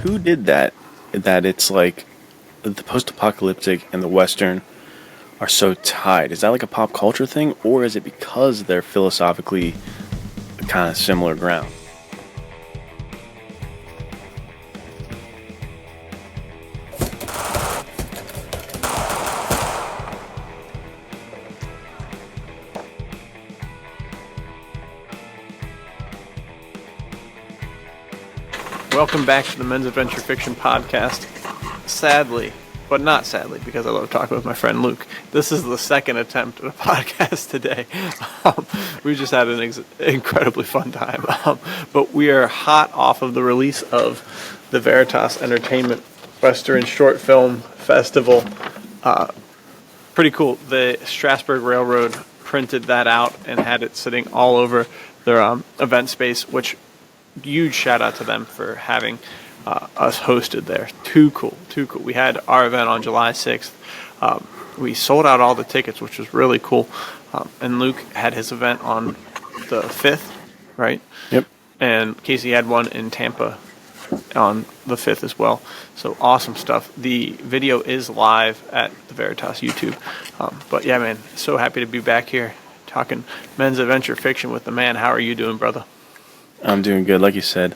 who did that? That it's like the post-apocalyptic and the Western are so tied. Is that like a pop culture thing, or is it because they're philosophically kind of similar ground? Welcome back to the Men's Adventure Fiction Podcast. Sadly, but not sadly, because I love talking with my friend Luke, this is the second attempt at a podcast today. We just had an incredibly fun time. But we are hot off of the release of the Veritas Entertainment Western Short Film Festival. Pretty cool. The Strasburg Railroad printed that out and had it sitting all over their event space, which huge shout out to them for having us hosted there. Too cool. We had our event on July 6th. We sold out all the tickets, which was really cool. And Luke had his event on the 5th, right? Yep. And Casey had one in Tampa on the 5th as well. So awesome stuff. The video is live at the Veritas YouTube. But yeah, man, so happy to be back here talking men's adventure fiction with the man. How are you doing, brother? I'm doing good. Like you said,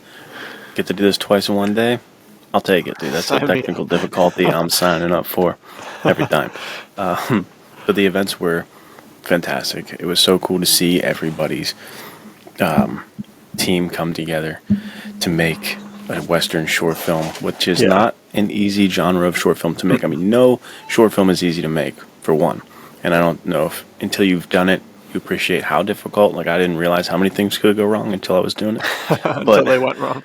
get to do this twice in one day. I'll take it, dude. That's a technical difficulty I'm signing up for every time. But the events were fantastic. It was so cool to see everybody's team come together to make a Western short film, which is not an easy genre of short film to make. I mean, no short film is easy to make, for one. And I don't know if until you've done it, you appreciate how difficult. Like, I didn't realize how many things could go wrong until I was doing it. Until they went wrong.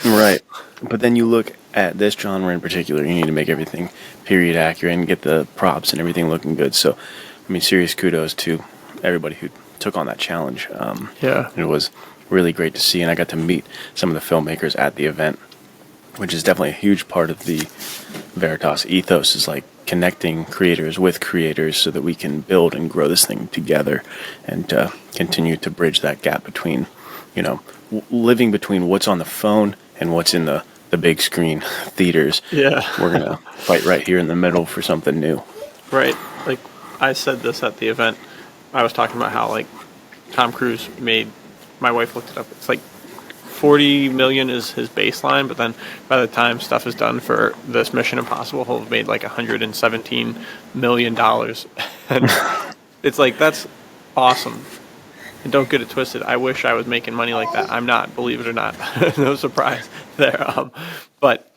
Right. But then you look at this genre in particular, you need to make everything period accurate and get the props and everything looking good. So, I mean, serious kudos to everybody who took on that challenge. It was really great to see, and I got to meet some of the filmmakers at the event, which is definitely a huge part of the Veritas ethos, is like connecting creators with creators so that we can build and grow this thing together and continue to bridge that gap between, living between what's on the phone and what's in the big screen theaters. Yeah. We're going to fight right here in the middle for something new. Right. Like, I said this at the event. I was talking about how, like, Tom Cruise made, my wife looked it up, it's like 40 million is his baseline, but then by the time stuff is done for this Mission Impossible, he'll have made like $117 million. And it's like, that's awesome. And don't get it twisted. I wish I was making money like that. I'm not, believe it or not. No surprise there. But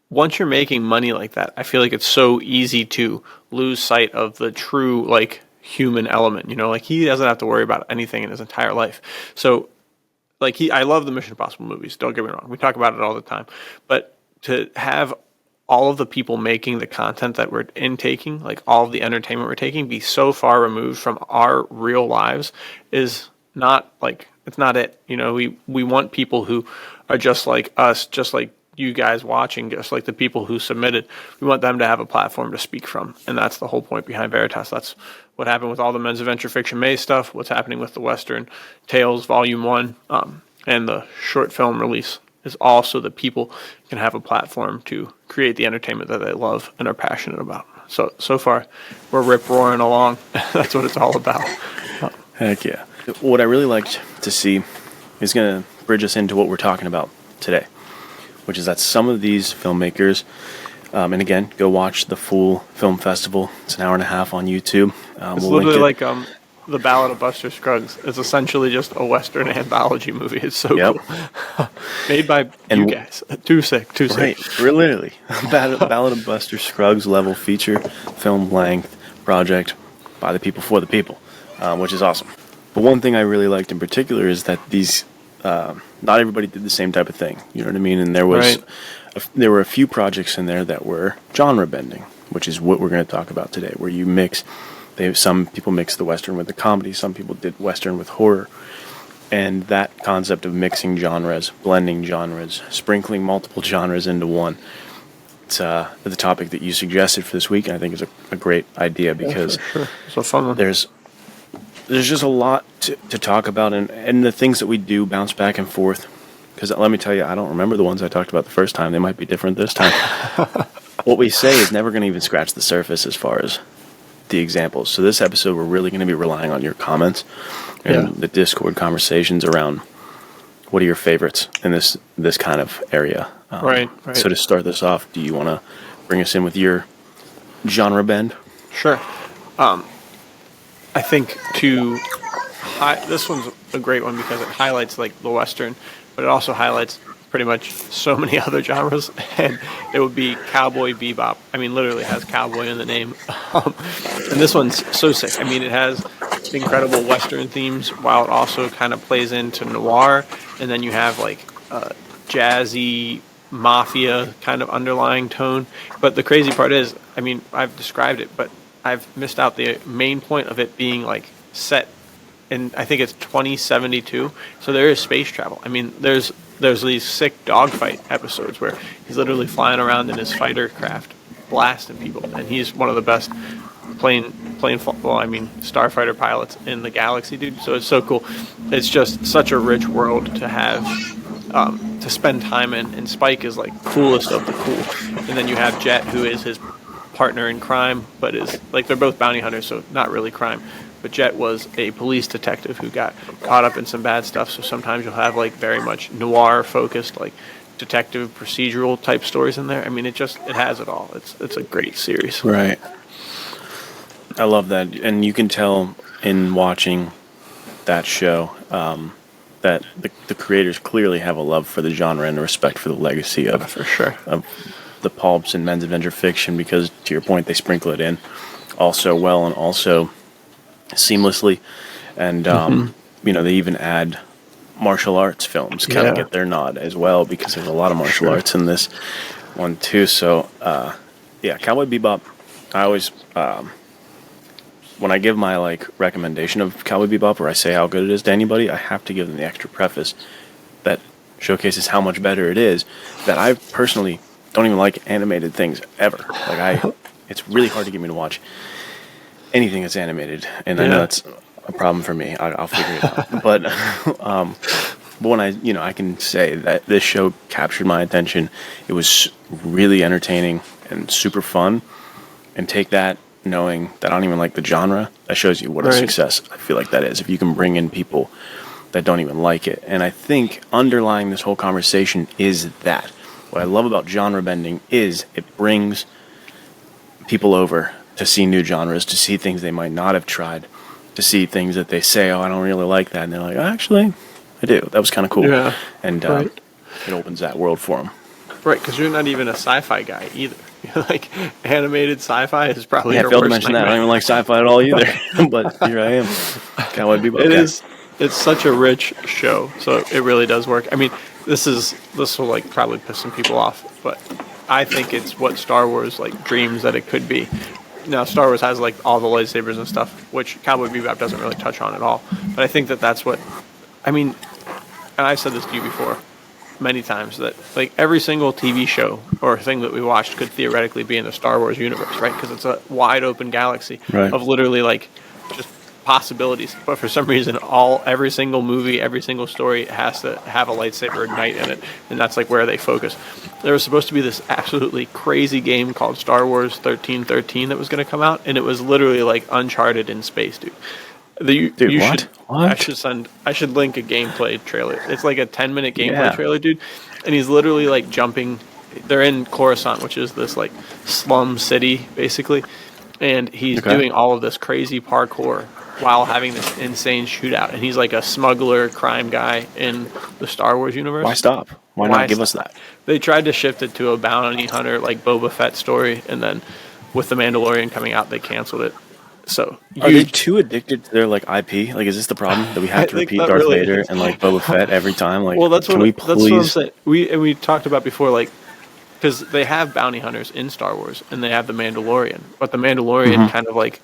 once you're making money like that, I feel like it's so easy to lose sight of the true, like, human element. Like, he doesn't have to worry about anything in his entire life. So, like, I love the Mission Impossible movies, don't get me wrong. We talk about it all the time. But to have all of the people making the content that we're intaking, like all of the entertainment we're taking, be so far removed from our real lives is not, like, it's not it. We want people who are just like us, just like you guys watching, just like the people who submitted. We want them to have a platform to speak from. And that's the whole point behind Veritas. That's what happened with all the Men's Adventure Fiction Maze stuff, what's happening with the Western Tales Volume 1, and the short film release is also that people can have a platform to create the entertainment that they love and are passionate about. So far, we're rip-roaring along. That's what it's all about. Heck yeah. What I really liked to see is going to bridge us into what we're talking about today, which is that some of these filmmakers, and again, go watch the full film festival. It's an hour and a half on YouTube. It's literally like The Ballad of Buster Scruggs. It's essentially just a Western anthology movie. It's so cool. Made by you guys. Too sick. Right, literally. Ballad of Buster Scruggs level feature film length project by the people for the people, which is awesome. But one thing I really liked in particular is that these, not everybody did the same type of thing. You know what I mean? And there were a few projects in there that were genre bending, which is what we're going to talk about today, where you mix. Some people mix the Western with the comedy. Some people did Western with horror. And that concept of mixing genres, blending genres, sprinkling multiple genres into one, it's the topic that you suggested for this week, and I think is a great idea because It's a fun one. There's just a lot to talk about, and the things that we do bounce back and forth because let me tell you, I don't remember the ones I talked about the first time. They might be different this time. What we say is never going to even scratch the surface as far as the examples. So this episode, we're really going to be relying on your comments and the Discord conversations around what are your favorites in this kind of area. Right. So to start this off, do you want to bring us in with your genre bend? Sure. I think this one's a great one because it highlights like the Western, but it also highlights pretty much so many other genres, and it would be Cowboy Bebop. I mean, literally has cowboy in the name. And this one's so sick. I mean, it has incredible Western themes while it also kind of plays into noir, and then you have like jazzy mafia kind of underlying tone. But the crazy part is, I mean, I've described it, but I've missed out the main point of it being like set in, I think it's 2072. So there is space travel. I mean, there's these sick dogfight episodes where he's literally flying around in his fighter craft, blasting people, and he's one of the best starfighter pilots in the galaxy, dude. So it's so cool. It's just such a rich world to have to spend time in, and Spike is like coolest of the cool. And then you have Jet, who is his partner in crime, but is like, they're both bounty hunters, so not really crime. But Jet was a police detective who got caught up in some bad stuff. So sometimes you'll have like very much noir focused, like detective procedural type stories in there. I mean, it has it all. It's a great series. Right. I love that, and you can tell in watching that show that the creators clearly have a love for the genre and a respect for the legacy of For sure. of the pulps and men's adventure fiction, because to your point, they sprinkle it in also well and also seamlessly, and they even add martial arts films, kind of get their nod as well, because there's a lot of martial arts in this one too. So Cowboy Bebop, I always when I give my like recommendation of Cowboy Bebop, or I say how good it is to anybody, I have to give them the extra preface that showcases how much better it is, that I personally don't even like animated things ever. Like it's really hard to get me to watch anything that's animated, and I know that's a problem for me. I'll figure it out. But when I can say that this show captured my attention. It was really entertaining and super fun, and take that knowing that I don't even like the genre, that shows you what a success I feel like that is, if you can bring in people that don't even like it. And I think underlying this whole conversation is that what I love about genre bending is it brings people over to see new genres, to see things they might not have tried, to see things that they say, oh, I don't really like that, and they're like, actually, I do. That was kind of cool. Yeah. And it opens that world for them. Right, because you're not even a sci-fi guy either. Like, animated sci-fi is probably your worst. I failed to mention that. I don't even like sci-fi at all either. But here I am. Cowboy Bebop. It's such a rich show, so it really does work. I mean, this will like probably piss some people off, but I think it's what Star Wars like dreams that it could be. Now, Star Wars has like all the lightsabers and stuff, which Cowboy Bebop doesn't really touch on at all. But I think that's what, I mean, and I've said this to you before many times, that like every single TV show or thing that we watched could theoretically be in the Star Wars universe, right? Because it's a wide open galaxy of literally like just possibilities. But for some reason, every single movie, every single story has to have a lightsaber ignite in it, and that's like where they focus. There was supposed to be this absolutely crazy game called Star Wars 1313 that was going to come out, and it was literally like Uncharted in space, dude. What? I should link a gameplay trailer. It's like a 10-minute gameplay trailer, dude. And he's literally like jumping. They're in Coruscant, which is this like slum city, basically. And he's doing all of this crazy parkour while having this insane shootout. And he's like a smuggler, crime guy in the Star Wars universe. Why stop? Why not give us that? They tried to shift it to a bounty hunter, like Boba Fett story. And then with The Mandalorian coming out, they canceled it. So are they too addicted to their like IP? Like, is this the problem that we have to repeat Darth Vader and like Boba Fett every time? Like, that's what I'm saying. We talked about before, like, because they have bounty hunters in Star Wars and they have the Mandalorian, but the Mandalorian kind of like,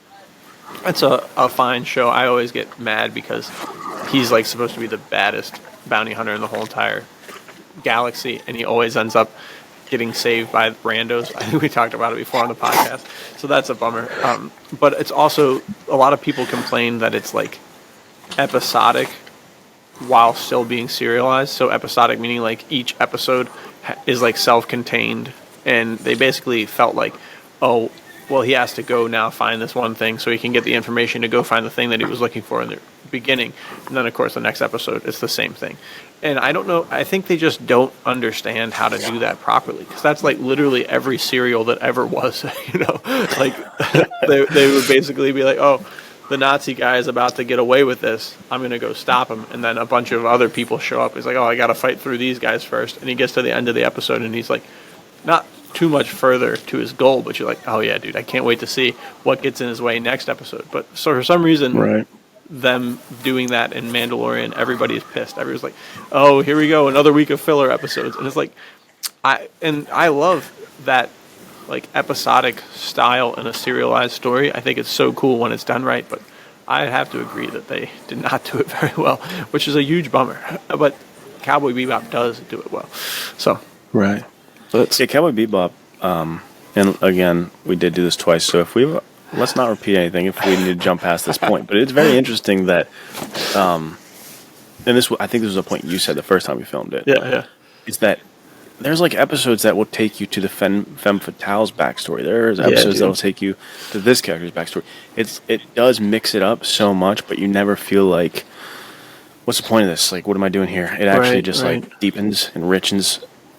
it's a fine show. I always get mad because he's like supposed to be the baddest bounty hunter in the whole entire galaxy, and he always ends up getting saved by randos. I think we talked about it before on the podcast, so that's a bummer. But it's also, a lot of people complain that it's like episodic while still being serialized. So episodic meaning like each episode is like self-contained, and they basically felt like, oh, well, he has to go now find this one thing so he can get the information to go find the thing that he was looking for in the beginning. And then, of course, the next episode, it's the same thing. And I don't know, I think they just don't understand how to do that properly, because that's like literally every serial that ever was, like they would basically be like, oh, the Nazi guy is about to get away with this, I'm going to go stop him. And then a bunch of other people show up. He's like, oh, I got to fight through these guys first. And he gets to the end of the episode and he's like, not too much further to his goal, but you're like, oh yeah, dude, I can't wait to see what gets in his way next episode. But so for some reason, them doing that in Mandalorian, everybody's pissed. Everyone's like, oh, here we go, another week of filler episodes. And it's like, I love that like episodic style in a serialized story. I think it's so cool when it's done right, but I have to agree that they did not do it very well, which is a huge bummer. But Cowboy Bebop does do it well. So right. Yeah, Cowboy Bebop, and again, we did do this twice, so let's not repeat anything if we need to jump past this point. But it's very interesting that, and I think this was a point you said the first time we filmed it. Yeah. Is that there's like episodes that will take you to the femme fatale's backstory. There's episodes that will take you to this character's backstory. It does mix it up so much, but you never feel like, what's the point of this? Like, what am I doing here? It actually like deepens, enriches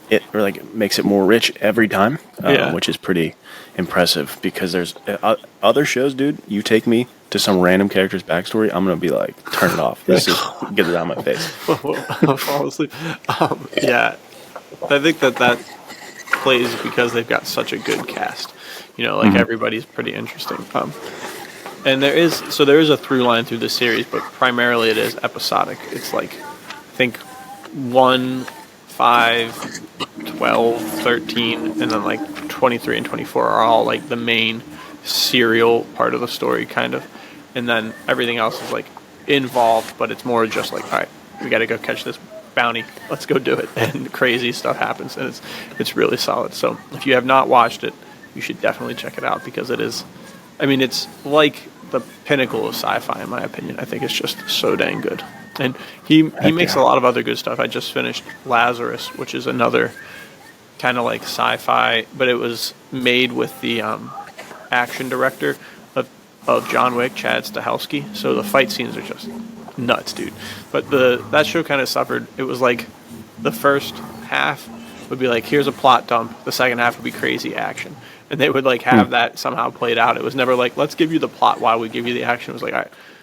it, or like makes it more rich every time, which is pretty impressive, because there's other shows, dude, you take me to some random character's backstory, I'm going to be like, turn it off. Get it out of my face. I'll fall asleep. Yeah, I think that plays because they've got such a good cast. Everybody's pretty interesting. And there is a through line through the series, but primarily it is episodic. It's like, I think 1, 5, 12, 13, and then like 23 and 24 are all like the main serial part of the story, kind of. And then everything else is like involved, but it's more just like, all right, we got to go catch this bounty. Let's go do it. And crazy stuff happens, and it's really solid. So if you have not watched it, you should definitely check it out, because it's like the pinnacle of sci-fi, in my opinion. I think it's just so dang good. And he makes a lot of other good stuff. I just finished Lazarus, which is another kind of like sci-fi, but it was made with the action director of John Wick, Chad Stahelski. So the fight scenes are just nuts, dude. But that show kind of suffered. It was like the first half would be like, here's a plot dump. The second half would be crazy action. And they would like have that somehow played out. It was never like, let's give you the plot while we give you the action. It was like,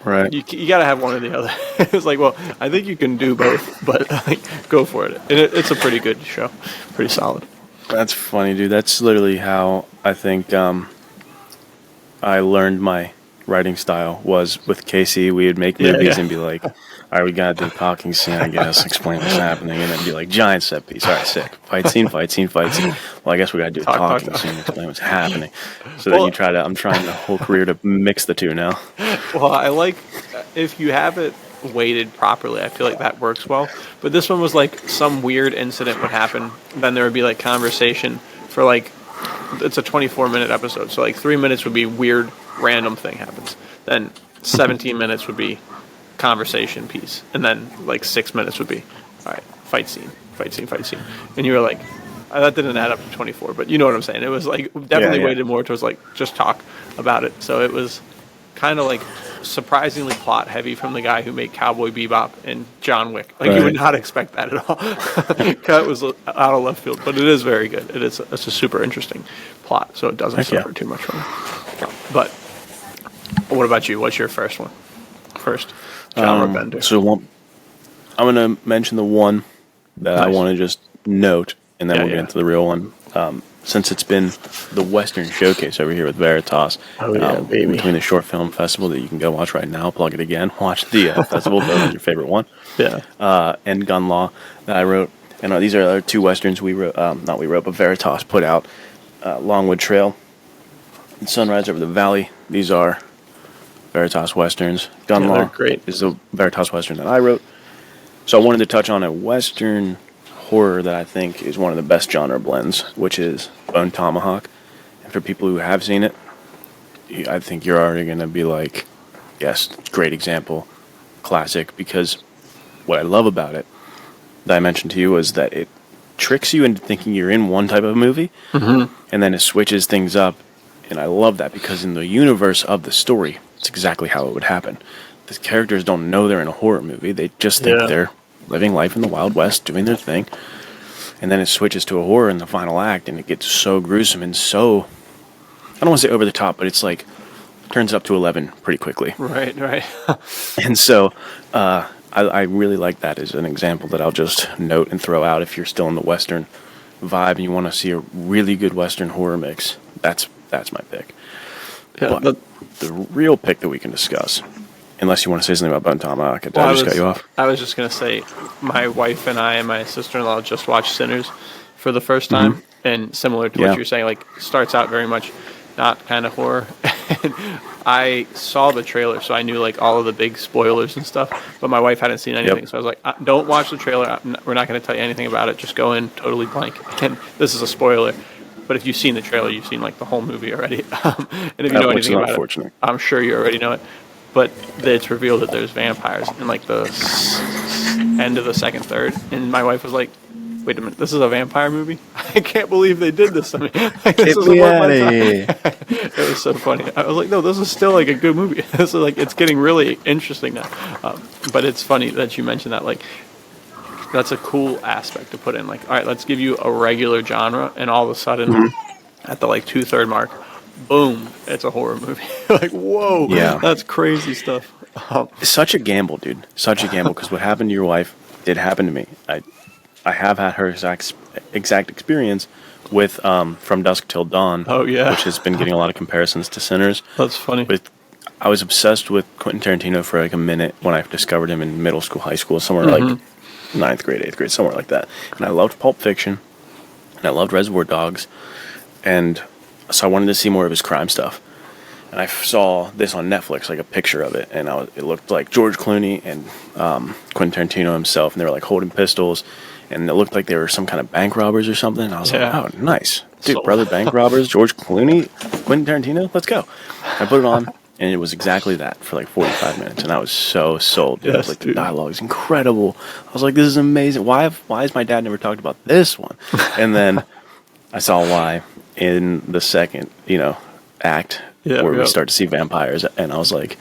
all right, you got to have one or the other. It was like, well, I think you can do both, but like, go for it. And it's a pretty good show. Pretty solid. That's funny, dude. That's literally how I think I learned my writing style, was with Casey. We would make movies and be like, all right, we got to do a talking scene, I guess, explain what's happening, and then be like, giant set piece. All right, sick. Fight scene. Well, I guess we got to do a talking scene, explain what's happening. So then I'm trying the whole career to mix the two now. Well, I like, if you have it weighted properly, I feel like that works well. But this one was like some weird incident would happen, then there would be like conversation for like, it's a 24-minute episode, so like 3 minutes would be weird random thing happens, then 17 minutes would be conversation piece, and then like 6 minutes would be, all right, fight scene, and you were like, that didn't add up to 24, but you know what I'm saying. It was like definitely weighted more towards like just talk about it. So it was kind of like surprisingly plot heavy from the guy who made Cowboy Bebop and John Wick. Like you would not expect that at all. It was out of left field, but it is very good. It's a super interesting plot, so it doesn't suffer too much from it. But what about you? What's your first one? First genre bender. So I'm going to mention the one that I want to just note, and then we'll get into the real one. Since it's been the Western Showcase over here with Veritas, between the short film festival that you can go watch right now, plug it again, watch the festival, vote on your favorite one, and Gun Law that I wrote. And these are our two Westerns but Veritas put out, Longwood Trail and Sunrise Over the Valley. These are Veritas Westerns. Gun Law is the Veritas Western that I wrote. So I wanted to touch on a Western horror that I think is one of the best genre blends, which is Bone Tomahawk. And for people who have seen it, I think you're already going to be like, yes, great example, classic, because what I love about it that I mentioned to you was that it tricks you into thinking you're in one type of movie, and then it switches things up. And I love that because in the universe of the story, it's exactly how it would happen. The characters don't know they're in a horror movie. They just think they're living life in the Wild West, doing their thing. And then it switches to a horror in the final act, and it gets so gruesome and so, I don't want to say over the top, but it's like, turns up to 11 pretty quickly. Right. And so I really like that as an example that I'll just note and throw out if you're still in the Western vibe and you want to see a really good Western horror mix. That's my pick. Yeah, but the real pick that we can discuss, unless you want to say something about Bone Tomahawk, did I just cut you off? I was just going to say, my wife and I and my sister-in-law just watched Sinners for the first time, and similar to what you're saying, like, starts out very much not kind of horror. And I saw the trailer, so I knew, like, all of the big spoilers and stuff, but my wife hadn't seen anything, so I was like, don't watch the trailer. We're not going to tell you anything about it. Just go in totally blank. Again, this is a spoiler. But if you've seen the trailer, you've seen, like, the whole movie already. And if you know anything about it, I'm sure you already know it. But it's revealed that there's vampires in, like, the end of the second third. And my wife was like, wait a minute, this is a vampire movie? I can't believe they did this to me. This is it was so funny. I was like, no, this is still, like, a good movie. This is, like, it's getting really interesting now. But it's funny that you mentioned that, like, that's a cool aspect to put in. Like, all right, let's give you a regular genre, and all of a sudden, at the, like, 2/3 mark, boom, it's a horror movie. Like, whoa, that's crazy stuff. Such a gamble, dude. Such a gamble, because what happened to your wife did happen to me. I have had her exact experience with From Dusk Till Dawn. Oh, yeah. Which has been getting a lot of comparisons to Sinners. That's funny. I was obsessed with Quentin Tarantino for like a minute when I discovered him in middle school, high school, somewhere like 9th grade, 8th grade, somewhere like that. And I loved Pulp Fiction, and I loved Reservoir Dogs, and so I wanted to see more of his crime stuff. And I saw this on Netflix, like a picture of it, and it looked like George Clooney and Quentin Tarantino himself, and they were like holding pistols, and it looked like they were some kind of bank robbers or something. And I was like, oh, nice. Dude, brother bank robbers, George Clooney, Quentin Tarantino, let's go. I put it on, and it was exactly that for like 45 minutes, and I was so sold. Dude. I was like, the dialogue is incredible. I was like, this is amazing. Why has my dad never talked about this one? And then I saw why in the second, act where we start to see vampires, and I was like,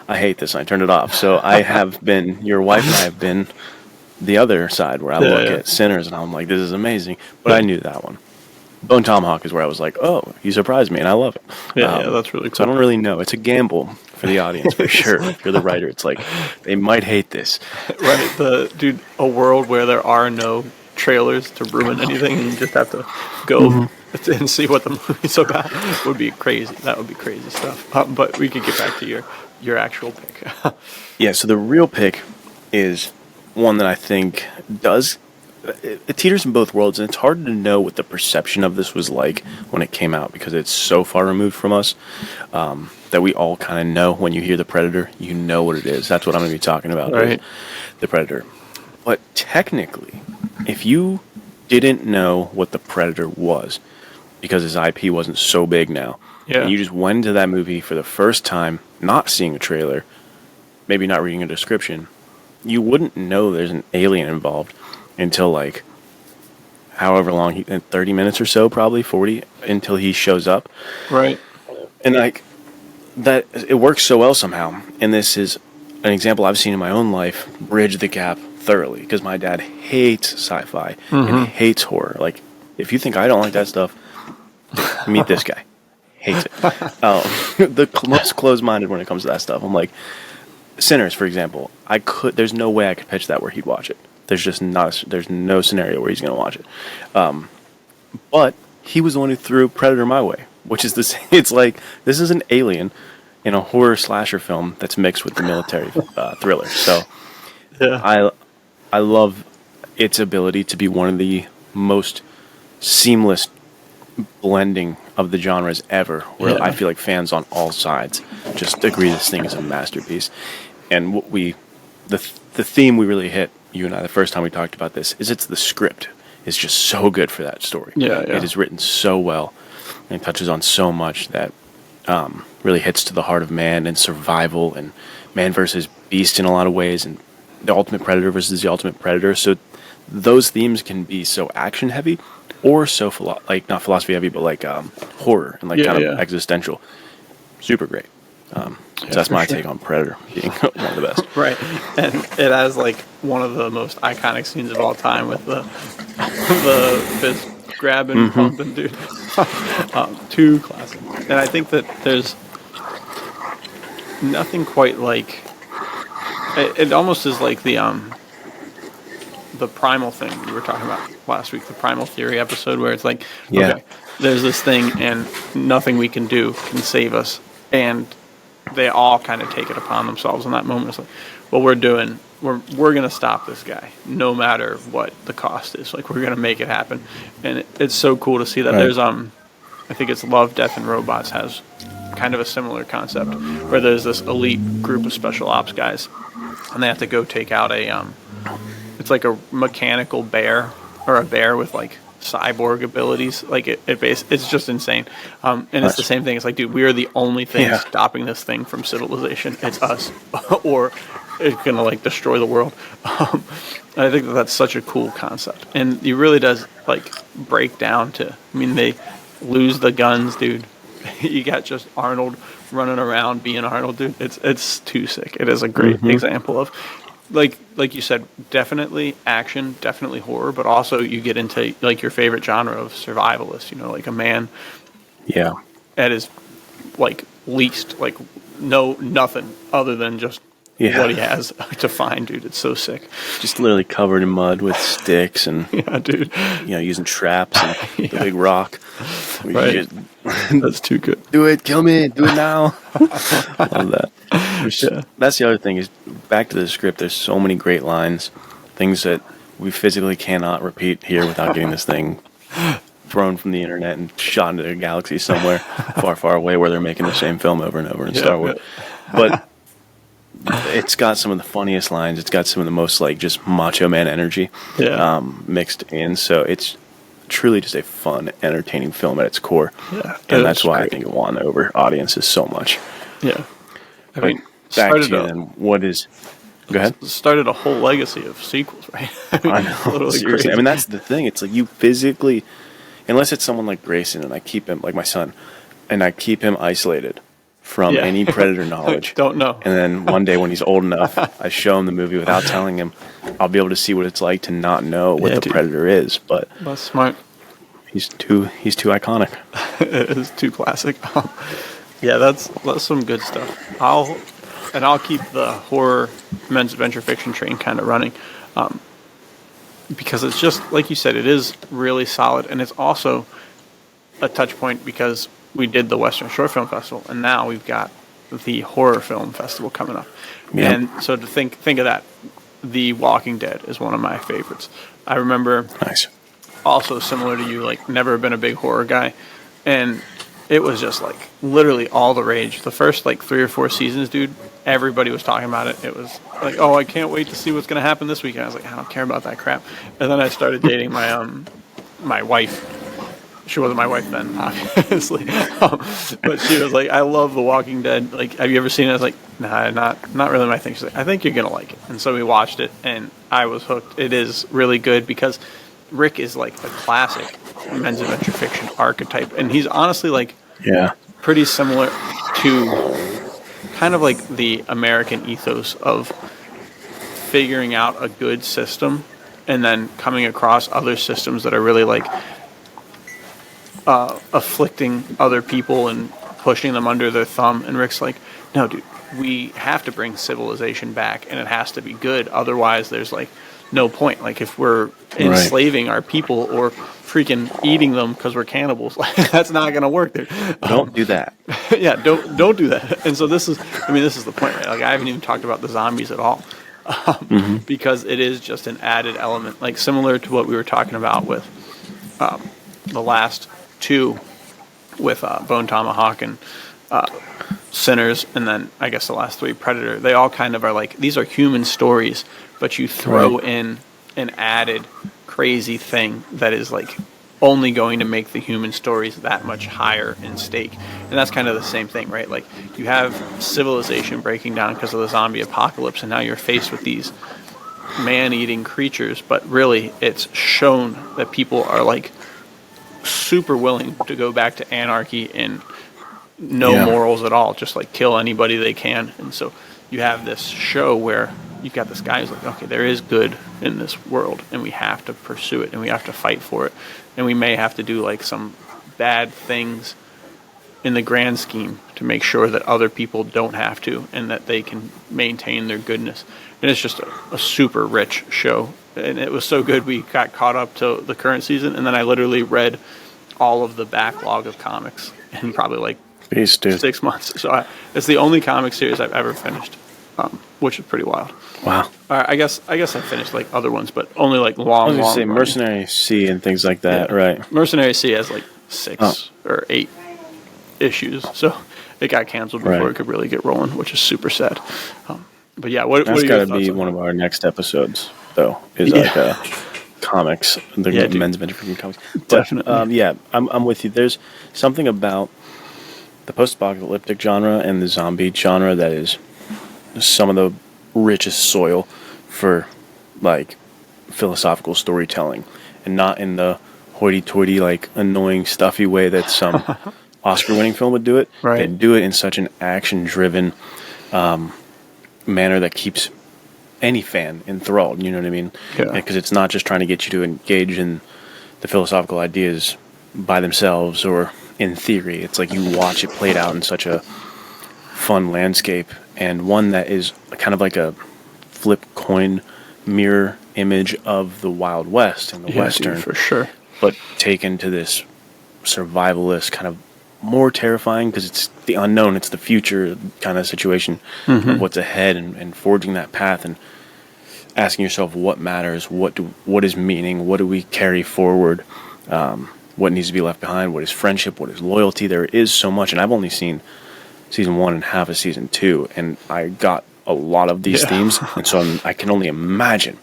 I hate this, and I turned it off. So I have been, your wife and I have been the other side where I look at Sinners, and I'm like, this is amazing. But I knew that one. Bone Tomahawk is where I was like, oh, you surprised me, and I love it. Yeah, that's really cool. So I don't really know. It's a gamble for the audience, for sure. If you're the writer, it's like, they might hate this. Right, a world where there are no trailers to ruin anything, and you just have to go and see what the movie's about would be crazy. That would be crazy stuff. But we could get back to your actual pick. Yeah, so the real pick is one that I think it teeters in both worlds, and it's hard to know what the perception of this was like when it came out, because it's so far removed from us that we all kind of know when you hear The Predator, you know what it is. That's what I'm going to be talking about, right? The Predator. But technically, if you didn't know what The Predator was, because his IP wasn't so big now, and you just went into that movie for the first time, not seeing a trailer, maybe not reading a description, you wouldn't know there's an alien involved until, like, however long, 30 minutes or so, probably 40, until he shows up. Right. And, like, that, it works so well somehow. And this is an example I've seen in my own life bridge the gap thoroughly, because my dad hates sci-fi and hates horror. Like, if you think I don't like that stuff, meet this guy. Hates it. The most closed-minded when it comes to that stuff. I'm like, Sinners, for example, there's no way I could pitch that where he'd watch it. There's just there's no scenario where he's going to watch it. But he was the one who threw Predator my way, which is this. It's like, this is an alien in a horror slasher film that's mixed with the military thriller. So I love its ability to be one of the most seamless blending of the genres ever, where I feel like fans on all sides just agree this thing is a masterpiece. And what the theme we really hit, you and I, the first time we talked about this, is it's the script is just so good for that story. It is written so well, and it touches on so much that really hits to the heart of man and survival and man versus beast in a lot of ways, and the ultimate predator versus the ultimate predator. So those themes can be so action heavy, or so like not philosophy heavy, but like horror and like kind of existential. Super great. So that's my take on Predator being one of the best. Right, and it has like one of the most iconic scenes of all time with the fist grabbing, pumping, dude. Too classic. And I think that there's nothing quite like it. Almost is like the primal thing we were talking about last week, the primal theory episode, where it's like, okay, there's this thing and nothing we can do can save us, and they all kind of take it upon themselves in that moment. It's like, well, we're going to stop this guy no matter what the cost is. Like, we're going to make it happen. And it's so cool to see that. There's I think it's Love, Death and Robots has kind of a similar concept where there's this elite group of special ops guys and they have to go take out it's like a mechanical bear, or a bear with like cyborg abilities. Like it's just insane. And it's the same thing. It's like, dude, we are the only thing stopping this thing from civilization. It's us, or it's gonna like destroy the world. I think that's such a cool concept, and it really does like break down to. I mean, they lose the guns, dude. You got just Arnold running around being Arnold, dude. It's too sick. It is a great example of. Like you said, definitely action, definitely horror, but also you get into like your favorite genre of survivalist, like a man at his like least like nothing other than just what he has to find, dude. It's so sick. Just literally covered in mud with sticks and dude. Using traps and the big rock. Right. That's too good. Do it, kill me, do it now. Love that. That's the other thing is back to the script. There's so many great lines, things that we physically cannot repeat here without getting this thing thrown from the internet and shot into a galaxy somewhere far, far away where they're making the same film over and over in Star Wars. But it's got some of the funniest lines. It's got some of the most like just macho man energy mixed in. So it's truly just a fun, entertaining film at its core. And that's why I think it won over audiences so much. Yeah. I mean, back to you then. What is... Go ahead. Started a whole legacy of sequels, right? I know. Seriously. Crazy. I mean, that's the thing. It's like you physically... Unless it's someone like Grayson and I keep him, like my son, and I keep him isolated from any Predator knowledge. Don't know. And then one day when he's old enough, I show him the movie without telling him. I'll be able to see what it's like to not know what the Predator is. But that's smart. He's too iconic. It is too classic. Yeah, that's some good stuff. I'll keep the horror men's adventure fiction train kind of running, because it's just like you said, it is really solid, and it's also a touch point because we did the Western Short Film Festival, and now we've got the Horror Film Festival coming up. Yep. And so to think of that, The Walking Dead is one of my favorites. I remember, also similar to you, like never been a big horror guy, and it was just like literally all the rage. The first like 3 or 4 seasons, dude, everybody was talking about it. It was like, oh, I can't wait to see what's going to happen this weekend. I was like, I don't care about that crap. And then I started dating my my wife. She wasn't my wife then, obviously, but she was like, I love The Walking Dead. Like, have you ever seen it? I was like, nah, not really my thing. She's like, I think you're gonna like it. And so we watched it, and I was hooked. It is really good because Rick is like a classic men's adventure fiction archetype, and he's honestly like pretty similar to kind of like the American ethos of figuring out a good system and then coming across other systems that are really like afflicting other people and pushing them under their thumb. And Rick's like, no, dude, we have to bring civilization back, and it has to be good. Otherwise, there's like no point. Like if we're enslaving our people or freaking eating them because we're cannibals, like, that's not going to work, dude. Don't do that. Don't do that. And so this is the point, right? Like I haven't even talked about the zombies at all, because it is just an added element, like similar to what we were talking about with the last 2 with Bone Tomahawk and Sinners, and then I guess the last 3 Predator. They all kind of are like, these are human stories, but you throw in an added crazy thing that is like only going to make the human stories that much higher in stake. And that's kind of the same thing, right? Like you have civilization breaking down because of the zombie apocalypse, and now you're faced with these man-eating creatures, but really it's shown that people are like super willing to go back to anarchy and no morals at all, just like kill anybody they can. And so you have this show where you've got this guy who's like, okay, there is good in this world, and we have to pursue it, and we have to fight for it, and we may have to do like some bad things in the grand scheme to make sure that other people don't have to, and that they can maintain their goodness. And it's just a super rich show, and it was so good we got caught up to the current season, and then I literally read all of the backlog of comics in probably like 6 months. So it's the only comic series I've ever finished, which is pretty wild. Wow. I guess I finished like other ones, but only like long. I was gonna say Mercenary Sea and things like that, right? Mercenary Sea has like 6 or 8 issues, so it got canceled before it could really get rolling, which is super sad. But yeah, that's got to be one of our next episodes, though. Is like comics, the men's adventure comics. But, definitely. Yeah, I'm with you. There's something about the post-apocalyptic genre and the zombie genre that is some of the richest soil for like philosophical storytelling, and not in the hoity-toity, like annoying, stuffy way that some Oscar-winning film would do it. Right. They do it in such an action-driven manner that keeps any fan enthralled. You know what I mean? Yeah. Because it's not just trying to get you to engage in the philosophical ideas by themselves or in theory. It's like you watch it played out in such a fun landscape, and one that is kind of like a flip coin mirror image of the Wild West and the Western, for sure, but taken to this survivalist kind of more terrifying, because it's the unknown, it's the future kind of situation of what's ahead, and forging that path and asking yourself what matters, what is meaning, what do we carry forward, what needs to be left behind, what is friendship, what is loyalty. There is so much, and I've only seen season 1 and half of season 2, and I got a lot of these themes, and so I can only imagine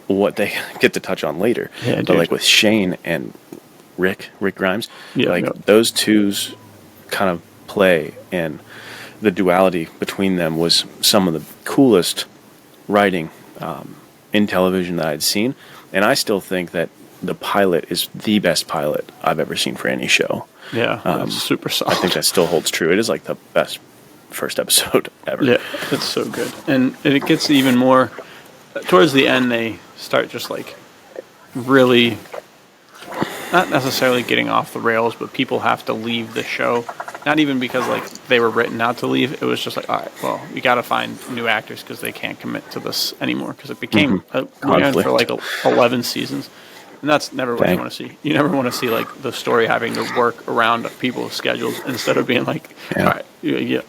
what they get to touch on later. But like with Shane and Rick Grimes, those two's kind of play and the duality between them was some of the coolest writing in television that I'd seen, and I still think that the pilot is the best pilot I've ever seen for any show. It's super solid. I think that still holds true. It is like the best first episode ever. Yeah, it's so good. And it gets even more, towards the end they start just like really, not necessarily getting off the rails, but people have to leave the show. Not even because like they were written out to leave. It was just like, all right, well, we got to find new actors because they can't commit to this anymore, because it became going on for like 11 seasons. And that's never what you want to see. You never want to see like the story having to work around people's schedules instead of being like, all right, you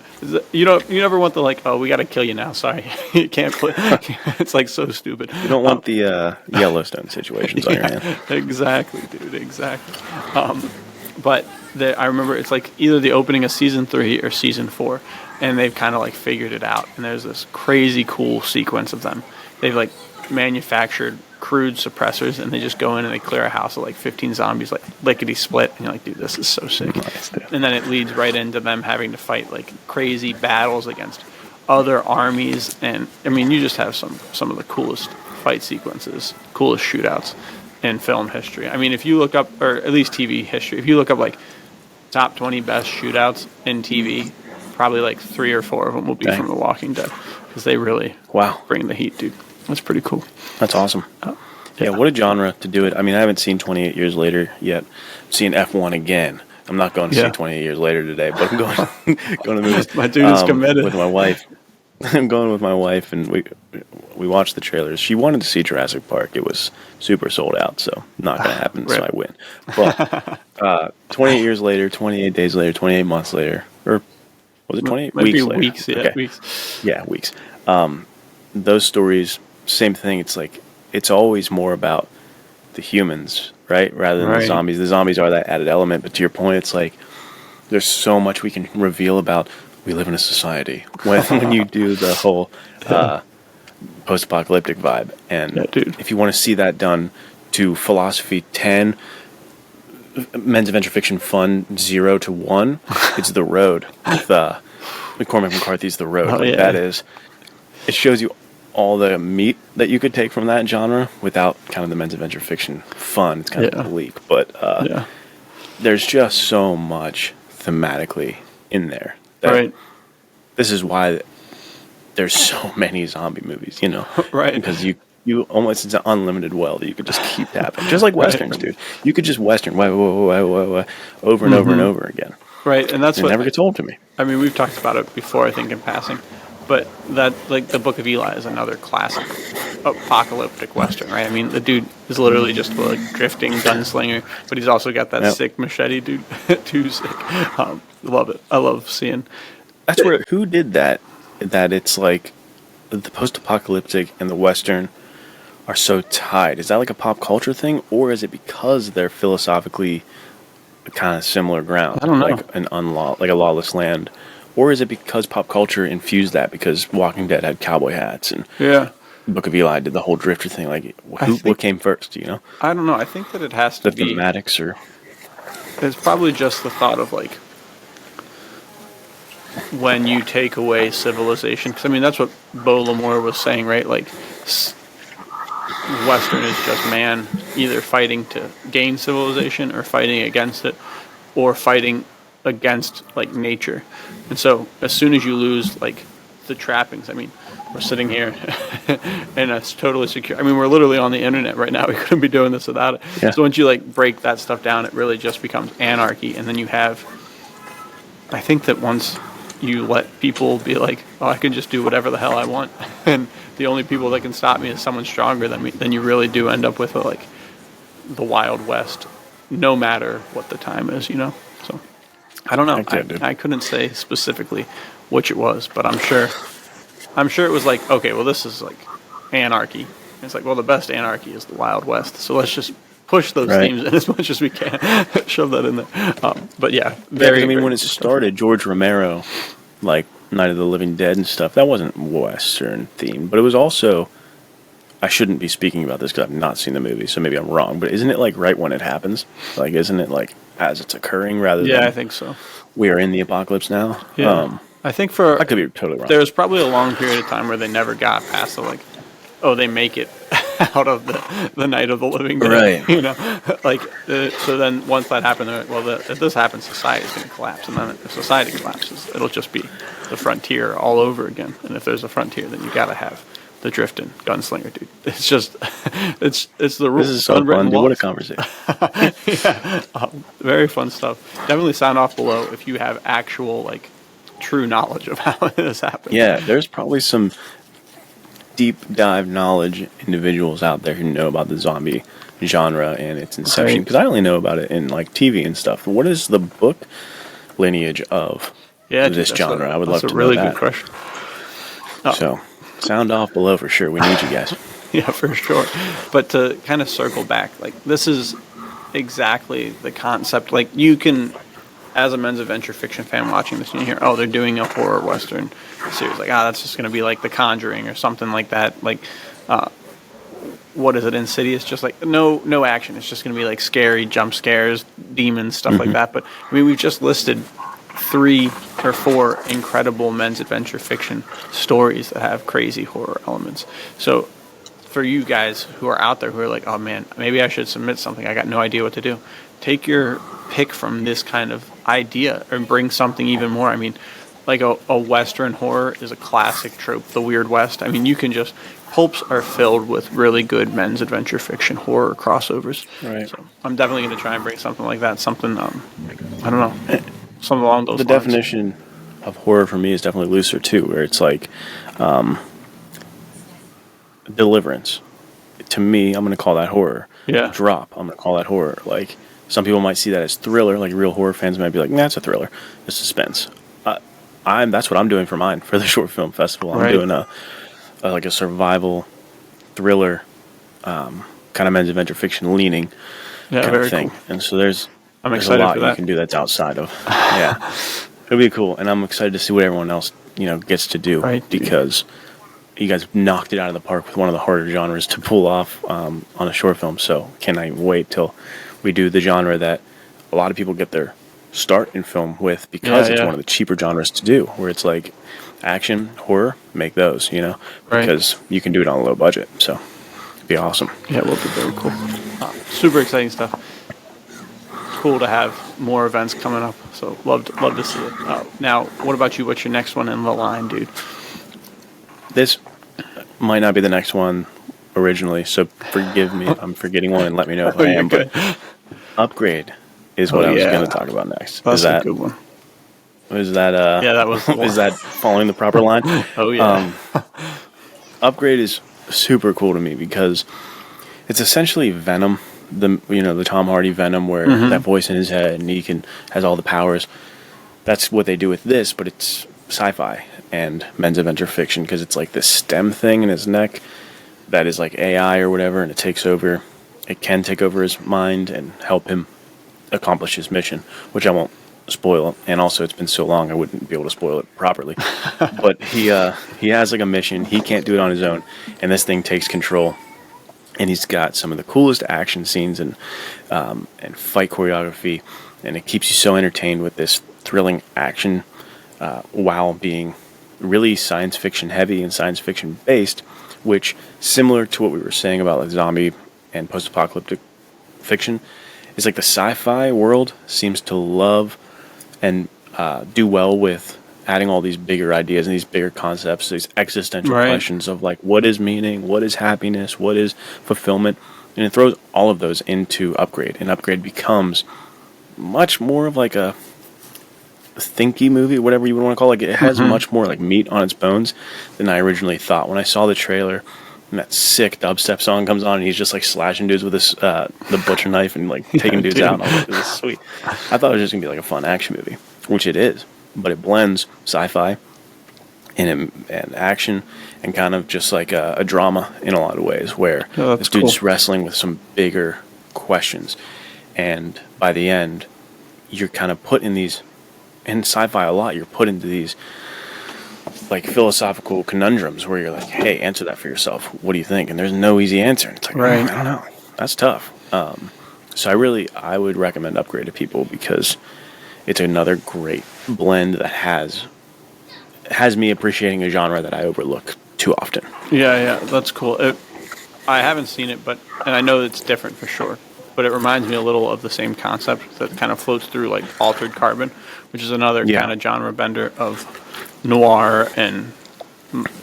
never want the like, oh, we got to kill you now. Sorry, you can't play. It's like so stupid. You don't want the Yellowstone situations on your hand. Exactly, dude. Exactly. But I remember it's like either the opening of season 3 or season 4, and they've kind of like figured it out. And there's this crazy cool sequence of them. They've like manufactured crude suppressors, and they just go in and they clear a house of like 15 zombies, like lickety split, and you're like, dude, this is so sick. And then it leads right into them having to fight like crazy battles against other armies, and I mean, you just have some of the coolest fight sequences, coolest shootouts in film history. I mean, if you look up, or at least TV history, if you look up like top 20 best shootouts in TV, probably like 3 or 4 of them will be from The Walking Dead, because they really bring the heat, dude. That's pretty cool. That's awesome. Yeah, what a genre to do it. I mean, I haven't seen 28 Years Later yet. I've seen F1 again. I'm not going to see 28 Years Later today, but I'm going to the movies. My dude is committed. With my wife. I'm going with my wife, and we watched the trailers. She wanted to see Jurassic Park. It was super sold out, so not going to happen, so I win. But 28 years later, 28 days later, 28 months later, or was it 28 weeks later? Weeks, Weeks. Yeah, weeks. Those stories, same thing. It's like, it's always more about the humans, right? Rather than the zombies. The zombies are that added element, but to your point, it's like, there's so much we can reveal about, we live in a society when you do the whole post-apocalyptic vibe. And if you want to see that done to Philosophy 10, Men's Adventure Fiction Fun 0 to 1, it's The Road. With Cormac McCarthy's The Road. That is, it shows you all the meat that you could take from that genre without kind of the men's adventure fiction fun. It's kind of bleak, but Yeah. there's just so much thematically in there. That Right. This is why there's so many zombie movies, you know? Right. Because you almost, it's an unlimited well that you could just keep tapping. Just like Westerns, dude. You could just Western, over and over and over again. Right, and that's It what never gets old to me. I mean. We've talked about it before, I think, in passing, but that like the Book of Eli is another classic apocalyptic Western, right? I mean, the dude is literally just a drifting gunslinger, but he's also got that sick machete, dude. Too sick. Love it. I love seeing. That's where, who did that? That it's like the post-apocalyptic and the Western are so tied. Is that like a pop culture thing, or is it because they're philosophically kind of similar ground? I don't know. Like a lawless land, or is it because pop culture infused that? Because Walking Dead had cowboy hats, and Yeah. Book of Eli did the whole drifter thing. Like, what came first? You know, I don't know. I think that it has to the be. thematics, or It's probably just the thought of like when you take away civilization, because I mean that's what Beau Lamore was saying, right? Like Western is just man either fighting to gain civilization or fighting against it, or fighting against like nature. And so as soon as you lose like the trappings, I mean, we're sitting here and it's totally secure. I mean, we're literally on the internet right now. We couldn't be doing this without it. Yeah. So once you like break that stuff down, it really just becomes anarchy. And then you have, I think that once you let people be like, oh, I can just do whatever the hell I want, and the only people that can stop me is someone stronger than me, then you really do end up with like the Wild West, no matter what the time is, you know? So I don't know. I couldn't say specifically which it was, but I'm sure it was like, okay, well, this is like anarchy. It's like, well, the best anarchy is the Wild West. So let's just push those themes in as much as we can, shove that in there. But yeah, I mean, when it started, George Romero, like Night of the Living Dead and stuff, that wasn't Western themed, but it was also. I shouldn't be speaking about this because I've not seen the movie, so maybe I'm wrong. But isn't it like right when it happens? Like, isn't it like as it's occurring rather than? Yeah, I think so. We are in the apocalypse now. Yeah, I think I could be totally wrong. There was probably a long period of time where they never got past the like, oh, they make it out of the Night of the Living Dead, right? You know, like so. Then once that happened, they're like, well, if this happens, society is going to collapse, and then if society collapses, it'll just be the frontier all over again. And if there's a frontier, then you got to have the drifting gunslinger, dude. It's just, it's the rules. This is so fun, dude. What a conversation. Yeah, very fun stuff. Definitely sound off below if you have actual like true knowledge of how this happened. Yeah, there's probably some deep dive knowledge individuals out there who know about the zombie genre and its inception, because I only know about it in like TV and stuff. What is the book lineage of this genre? I would love to know that. That's a really good question. So sound off below for sure. We need you guys. Yeah, for sure. But to kind of circle back, like this is exactly the concept. Like you can, as a men's adventure fiction fan watching this, and you hear, oh, they're doing a horror Western series. Like, that's just going to be like The Conjuring or something like that. Like, what is it, Insidious? Just like no action. It's just going to be like scary jump scares, demons, stuff like that. But I mean, we've just listed 3 or 4 incredible men's adventure fiction stories that have crazy horror elements. So for you guys who are out there who are like, oh man, maybe I should submit something, I got no idea what to do, take your pick from this kind of idea and bring something even more. I mean, like a Western horror is a classic trope, the Weird West. I mean, you can just, pulps are filled with really good men's adventure fiction horror crossovers. Right. So I'm definitely going to try and bring something like that, something, I don't know, something along those lines. The definition of horror for me is definitely looser too, where it's like deliverance. To me, I'm going to call that horror. Yeah. Drop, I'm going to call that horror. Like, some people might see that as thriller, like real horror fans might be like, nah, it's a thriller. It's suspense. That's what I'm doing for mine, for the short film festival. I'm doing a survival thriller, kind of men's adventure fiction leaning kind of thing. Cool. And so there's a lot you can do that's outside of. Yeah. It'll be cool. And I'm excited to see what everyone else, gets to do, because you guys knocked it out of the park with one of the harder genres to pull off on a short film. So cannot even wait till we do the genre that a lot of people get their start in film with because it's yeah. one of the cheaper genres to do, where it's like action, horror, make those, Right. because you can do it on a low budget. So it'd be awesome. Yeah, it will be very cool. Super exciting stuff. Cool to have more events coming up. So love to see it. Now, what about you? What's your next one in the line, dude? This might not be the next one originally, so forgive me if I'm forgetting one and let me know if I am. Good. But Upgrade is what I was going to talk about next. That's a good one. Is that Yeah, that was the one. is that following the proper line? Oh yeah. Upgrade is super cool to me because it's essentially Venom, the Tom Hardy Venom, where that voice in his head and he has all the powers. That's what they do with this, but it's sci-fi and men's adventure fiction because it's like this stem thing in his neck that is like AI or whatever, and it takes over. It can take over his mind and help him accomplish his mission, which I won't spoil. And also, it's been so long, I wouldn't be able to spoil it properly. But he has like a mission. He can't do it on his own, and this thing takes control. And he's got some of the coolest action scenes and fight choreography, and it keeps you so entertained with this thrilling action while being really science fiction heavy and science fiction based, which, similar to what we were saying about like zombie and post-apocalyptic fiction, is like the sci-fi world seems to love and do well with adding all these bigger ideas and these bigger concepts, these existential questions of like, what is meaning, what is happiness, what is fulfillment, and it throws all of those into Upgrade, and Upgrade becomes much more of like a thinky movie, whatever you would want to call it. It has much more like meat on its bones than I originally thought. When I saw the trailer and that sick dubstep song comes on and he's just like slashing dudes with this the butcher knife and like taking dudes out, and I was like, this is sweet. I thought it was just gonna be like a fun action movie, which it is, but it blends sci-fi and action and kind of just like a drama in a lot of ways, where this dude's wrestling with some bigger questions, and by the end you're kind of put in these, in sci-fi a lot, you're put into these like philosophical conundrums where you're like, hey, answer that for yourself. What do you think? And there's no easy answer. And it's like, I don't know. That's tough. So I would recommend Upgrade to people because it's another great blend that has me appreciating a genre that I overlook too often. Yeah, that's cool. I haven't seen it, and I know it's different for sure, but it reminds me a little of the same concept that kind of floats through like Altered Carbon, which is another kind of genre bender of noir and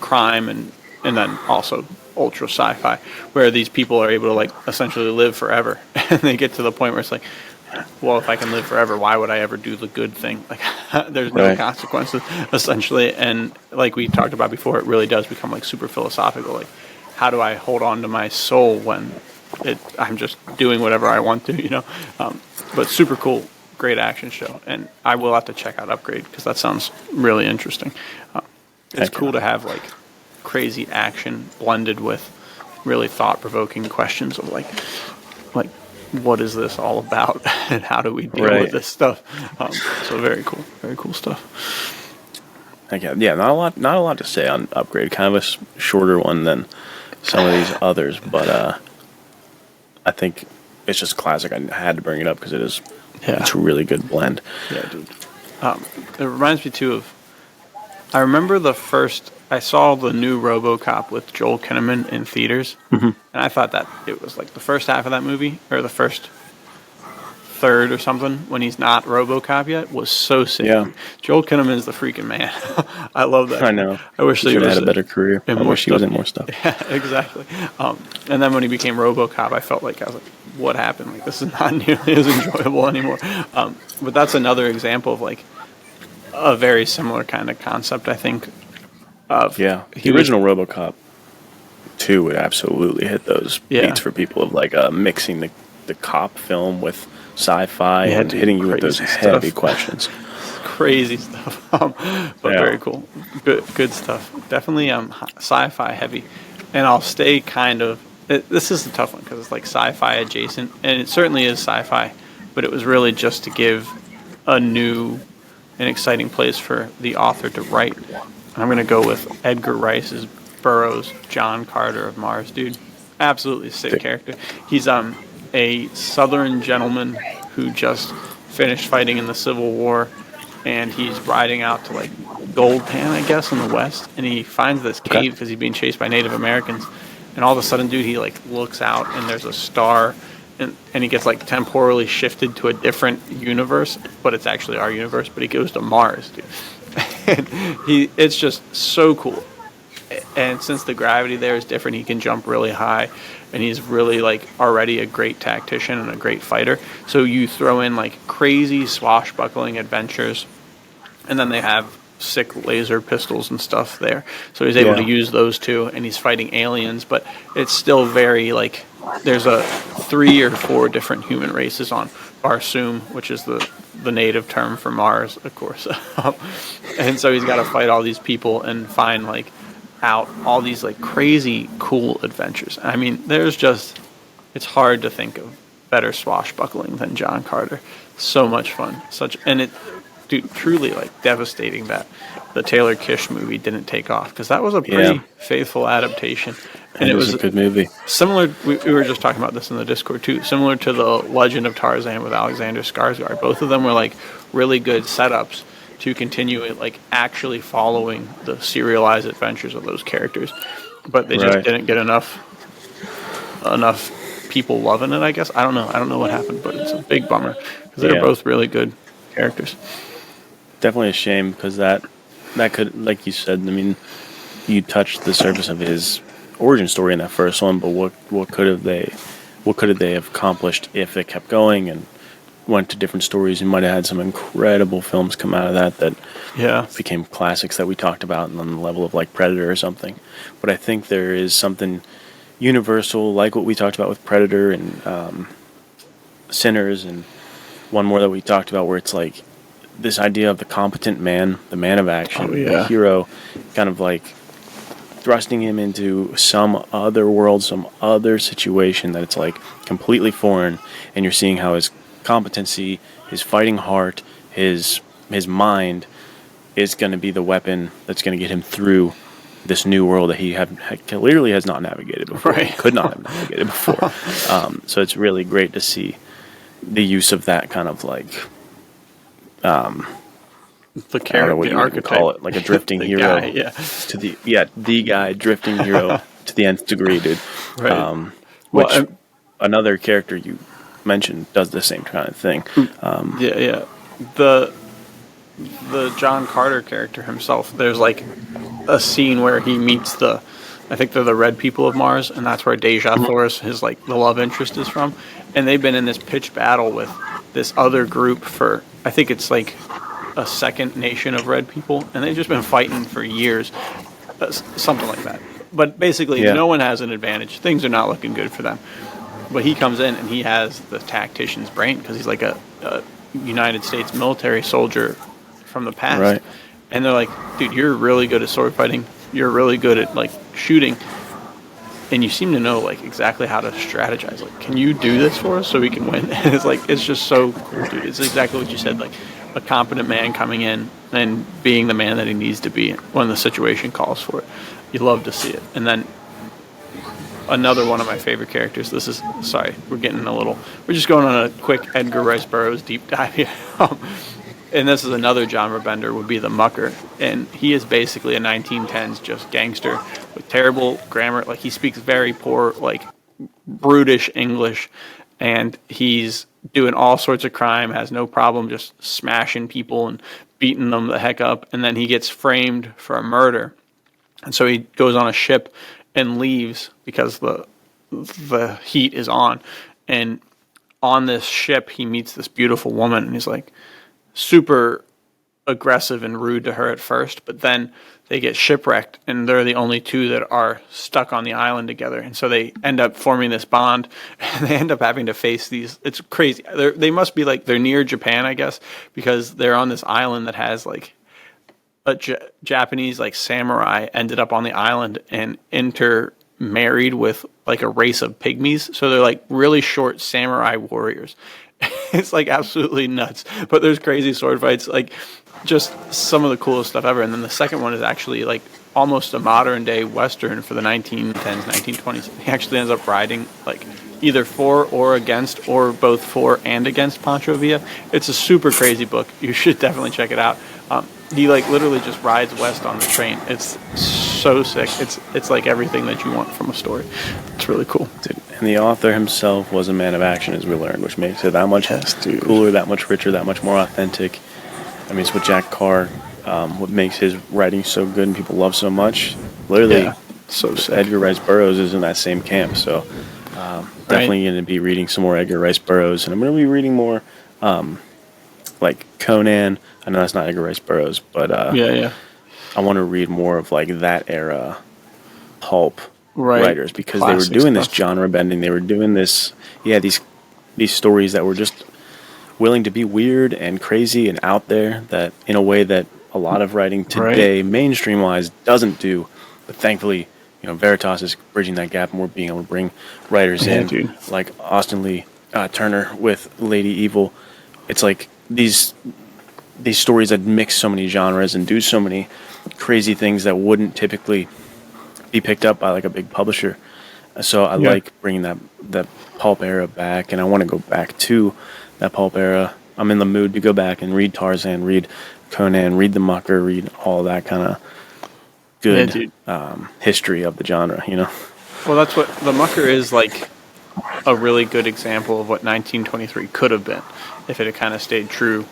crime and then also ultra sci-fi, where these people are able to like essentially live forever. And they get to the point where it's like, well, if I can live forever, why would I ever do the good thing? Like, there's no consequences, essentially. And like we talked about before, it really does become like super philosophical. Like, how do I hold on to my soul when I'm just doing whatever I want to, But super cool, great action show. And I will have to check out Upgrade because that sounds really interesting. It's cool to have like crazy action blended with really thought-provoking questions of like what is this all about and how do we deal with this stuff? So very cool stuff. Yeah, not a lot to say on Upgrade. Kind of a shorter one than some of these others, but I think it's just classic. I had to bring it up because it's a really good blend. Yeah, dude. It reminds me too of, I remember I saw the new RoboCop with Joel Kinnaman in theaters, and I thought that it was like the first half of that movie, or the first third or something, when he's not RoboCop yet, was so sick. Yeah. Joel Kinnaman is the freaking man. I love that. I know. I wish he should have had a better career. I wish he was in more stuff. Yeah, exactly. And then when he became RoboCop, I felt like, I was like, what happened? Like, this is not nearly as enjoyable anymore. But that's another example of like a very similar kind of concept, I think. The original RoboCop 2 would absolutely hit those beats for people of like mixing the cop film with sci-fi and hitting you with those heavy questions. Crazy stuff, but very cool. Good stuff. Definitely sci-fi heavy, and I'll stay kind of. This is the tough one because it's like sci-fi adjacent, and it certainly is sci-fi, but it was really just to give a new and exciting place for the author to write. I'm going to go with Edgar Rice's Burroughs, John Carter of Mars, dude. Absolutely sick character. He's a Southern gentleman who just finished fighting in the Civil War, and he's riding out to like Gold Pan, I guess, in the West, and he finds this cave because he's being chased by Native Americans, and all of a sudden, dude, he like looks out and there's a star, and he gets like temporally shifted to a different universe, but it's actually our universe, but he goes to Mars, dude. And it's just so cool. And since the gravity there is different, he can jump really high, and he's really like already a great tactician and a great fighter. So you throw in like crazy swashbuckling adventures, and then they have sick laser pistols and stuff there. So he's able to use those too, and he's fighting aliens, but it's still very like there's 3 or 4 different human races on Barsoom, which is the native term for Mars, of course. And so he's got to fight all these people and find like out all these like crazy cool adventures. I mean, it's hard to think of better swashbuckling than John Carter. So much fun. Dude, truly like devastating that the Taylor Kish movie didn't take off, because that was a pretty faithful adaptation. And it was a good movie. Similar, we were just talking about this in the Discord too, similar to the Legend of Tarzan with Alexander Skarsgård. Both of them were like really good setups to continue it, like actually following the serialized adventures of those characters. But they just didn't get enough people loving it, I guess. I don't know what happened, but it's a big bummer, because they're both really good characters. Definitely a shame, because that could, like you said, I mean, you touched the surface of his origin story in that first one, but what could they have accomplished if they kept going and went to different stories? You might have had some incredible films come out of that became classics that we talked about on the level of like Predator or something. But I think there is something universal, like what we talked about with Predator and Sinners, and one more that we talked about, where it's like this idea of the competent man, the man of action, the hero, kind of like thrusting him into some other world, some other situation that it's like completely foreign, and you're seeing how his competency, his fighting heart, his mind is going to be the weapon that's going to get him through this new world that he clearly has not navigated before. Could not have navigated before. So it's really great to see the use of that kind of like the character, what you would call it, like a drifting hero guy, to the guy drifting hero to the nth degree, dude. Which another character you mentioned does the same kind of thing. The John Carter character himself, there's like a scene where he meets I think they're the red people of Mars, and that's where Deja Thoris, his like the love interest, is from. And they've been in this pitched battle with this other group for, I think it's like a second nation of red people, and they've just been fighting for years, something like that. But basically, no one has an advantage. Things are not looking good for them. But he comes in and he has the tactician's brain, because he's like a United States military soldier from the past. Right. And they're like, dude, you're really good at sword fighting. You're really good at like shooting. And you seem to know like exactly how to strategize. Like, can you do this for us so we can win? And it's like, it's just so cool, dude. It's exactly what you said. Like a competent man coming in and being the man that he needs to be when the situation calls for it. You love to see it. And then another one of my favorite characters. We're just going on a quick Edgar Rice Burroughs deep dive here. And this is another genre bender, would be the Mucker. And he is basically a 1910s just gangster with terrible grammar. Like, he speaks very poor, like, brutish English. And he's doing all sorts of crime, has no problem just smashing people and beating them the heck up. And then he gets framed for a murder. And so he goes on a ship and leaves because the heat is on. And on this ship, he meets this beautiful woman, and he's like super aggressive and rude to her at first, but then they get shipwrecked, and they're the only two that are stuck on the island together. And so they end up forming this bond, and they end up having to face these. It's crazy. They must be like, they're near Japan, I guess, because they're on this island that has like a Japanese like samurai ended up on the island and intermarried with like a race of pygmies. So they're like really short samurai warriors. It's like absolutely nuts. But there's crazy sword fights, like just some of the coolest stuff ever. And then the second one is actually like almost a modern day Western for the 1910s, 1920s. He actually ends up riding like either for or against, or both for and against Pancho Villa. It's a super crazy book. You should definitely check it out. He like literally just rides west on the train. It's so sick. It's like everything that you want from a story. It's really cool. Dude, and the author himself was a man of action, as we learned, which makes it that much cooler, that much richer, that much more authentic. I mean, it's what Jack Carr, what makes his writing so good and people love so much. Literally, so sick. Edgar Rice Burroughs is in that same camp, so definitely going to be reading some more Edgar Rice Burroughs, and I'm going to be reading more like Conan. I know that's not Edgar Rice Burroughs, but I want to read more of like that era pulp writers, because they were doing this genre bending. They were doing this, these stories that were just willing to be weird and crazy and out there, that in a way that a lot of writing today, mainstream wise, doesn't do. But thankfully, Veritas is bridging that gap, and we're being able to bring writers in like Austin Lee Turner with Lady Evil. It's like these stories that mix so many genres and do so many crazy things that wouldn't typically be picked up by like a big publisher. So I like bringing that pulp era back, and I want to go back to that pulp era. I'm in the mood to go back and read Tarzan, read Conan, read The Mucker, read all that kind of good history of the genre, Well, that's what The Mucker is, like a really good example of what 1923 could have been if it had kind of stayed true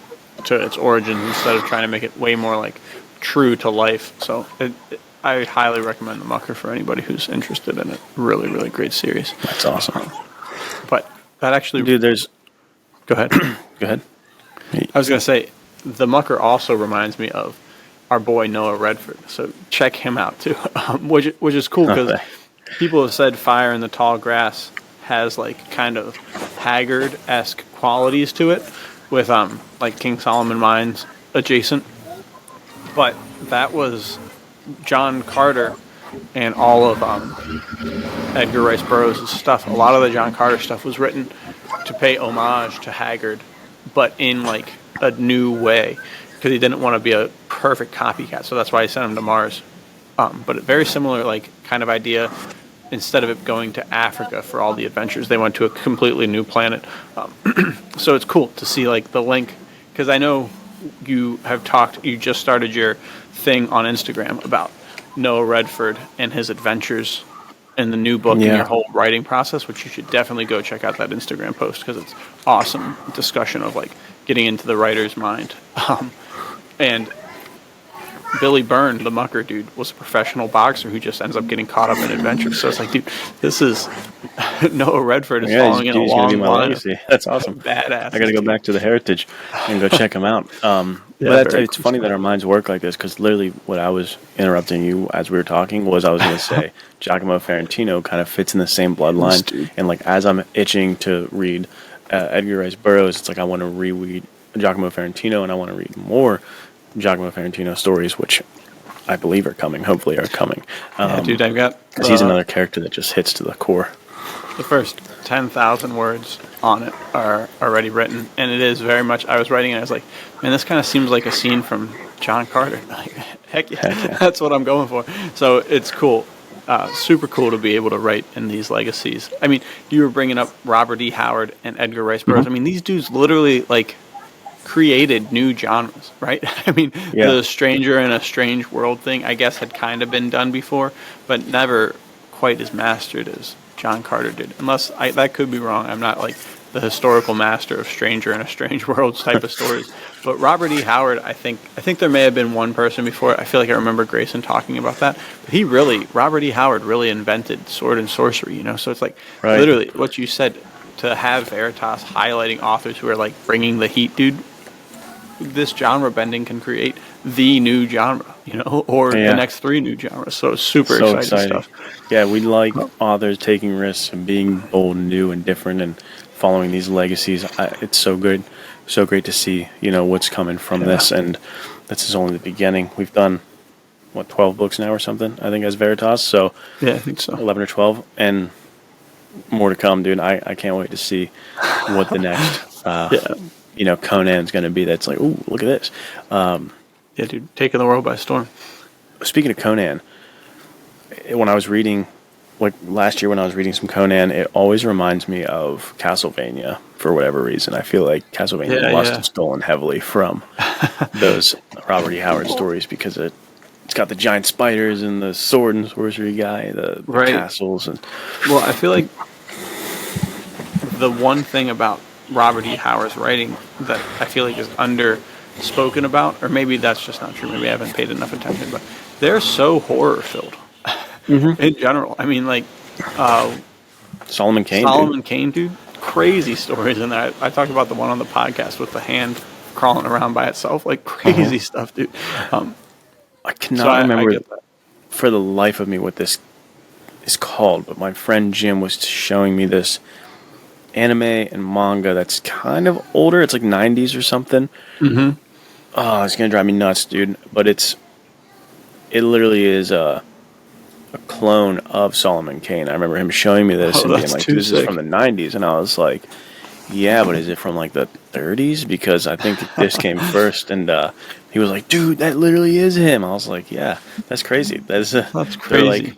to its origins instead of trying to make it way more like true to life. So I highly recommend The Mucker for anybody who's interested in it. Really, really great series. That's awesome. But that actually... Dude, there's... Go ahead. Go ahead. I was going to say, The Mucker also reminds me of our boy Noah Redford. So check him out too, which is cool because people have said Fire in the Tall Grass has like kind of Haggard-esque qualities to it with like King Solomon Mines adjacent. But that was John Carter and all of Edgar Rice Burroughs' stuff. A lot of the John Carter stuff was written to pay homage to Haggard, but in like a new way, because he didn't want to be a perfect copycat. So that's why he sent him to Mars. But a very similar like kind of idea. Instead of it going to Africa for all the adventures, they went to a completely new planet. So it's cool to see like the link, because I know you just started your thing on Instagram about Noah Redford and his adventures in the new book and your whole writing process, which you should definitely go check out that Instagram post, because it's awesome discussion of like getting into the writer's mind. And Billy Byrne, the Mucker dude, was a professional boxer who just ends up getting caught up in adventures. So it's like, dude, this is Noah Redford is falling in a long line. Legacy. That's awesome. Badass. I got to go back to the Heritage and go check him out. But it's funny that our minds work like this, because literally what I was interrupting you as we were talking was I was going to say Giacomo Ferrantino kind of fits in the same bloodline. And like as I'm itching to read Edgar Rice Burroughs, it's like I want to reread Giacomo Ferrantino, and I want to read more Giacomo Ferrantino stories, which I believe are coming. Hopefully, are coming. Dude, I've got because he's another character that just hits to the core. The first 10,000 words on it are already written, and it is very much. I was writing, and I was like, "Man, this kind of seems like a scene from John Carter." Like, heck yeah, that's what I'm going for. So it's cool, super cool to be able to write in these legacies. I mean, you were bringing up Robert E. Howard and Edgar Rice Burroughs. I mean, these dudes literally like created new genres, right? I mean, the stranger in a strange world thing, I guess, had kind of been done before, but never quite as mastered as John Carter did. Unless that could be wrong. I'm not like the historical master of stranger in a strange world type of stories. But Robert E. Howard, I think there may have been one person before. I feel like I remember Grayson talking about that. But Robert E. Howard really invented sword and sorcery, So it's like literally what you said, to have Veritas highlighting authors who are like bringing the heat, dude. This genre bending can create the new genre, or the next 3 new genres. So it's super exciting stuff. Yeah, we like authors taking risks and being bold, new, and different, and following these legacies. It's so good, so great to see, what's coming from this, and this is only the beginning. We've done 12 books now or something, I think, as Veritas. So yeah, I think so. 11 or 12, and more to come, dude. I can't wait to see what the next Conan's going to be. That's like, ooh, look at this. Yeah, dude, taking the world by storm. Speaking of Conan, when I was reading like last year when I was reading some Conan, it always reminds me of Castlevania for whatever reason. I feel like Castlevania must have stolen heavily from those Robert E. Howard stories because it's got the giant spiders and the sword and sorcery guy, the castles. And well, I feel like the one thing about Robert E. Howard's writing that I feel like is spoken about, or maybe that's just not true. Maybe I haven't paid enough attention, but they're so horror filled in general. I mean, like Solomon Kane, dude, crazy stories in there. I talked about the one on the podcast with the hand crawling around by itself, like crazy stuff, dude. I cannot remember for the life of me what this is called, but my friend Jim was showing me this anime and manga that's kind of older. It's like 90s or something. Mm-hmm. Oh, it's gonna drive me nuts, dude. But it literally is a clone of Solomon Kane. I remember him showing me this and being like, "This is from the 90s," and I was like, "Yeah, but is it from like the 30s? Because I think this came first." And he was like, "Dude, that literally is him." I was like, "Yeah, that's crazy. That's crazy." Like,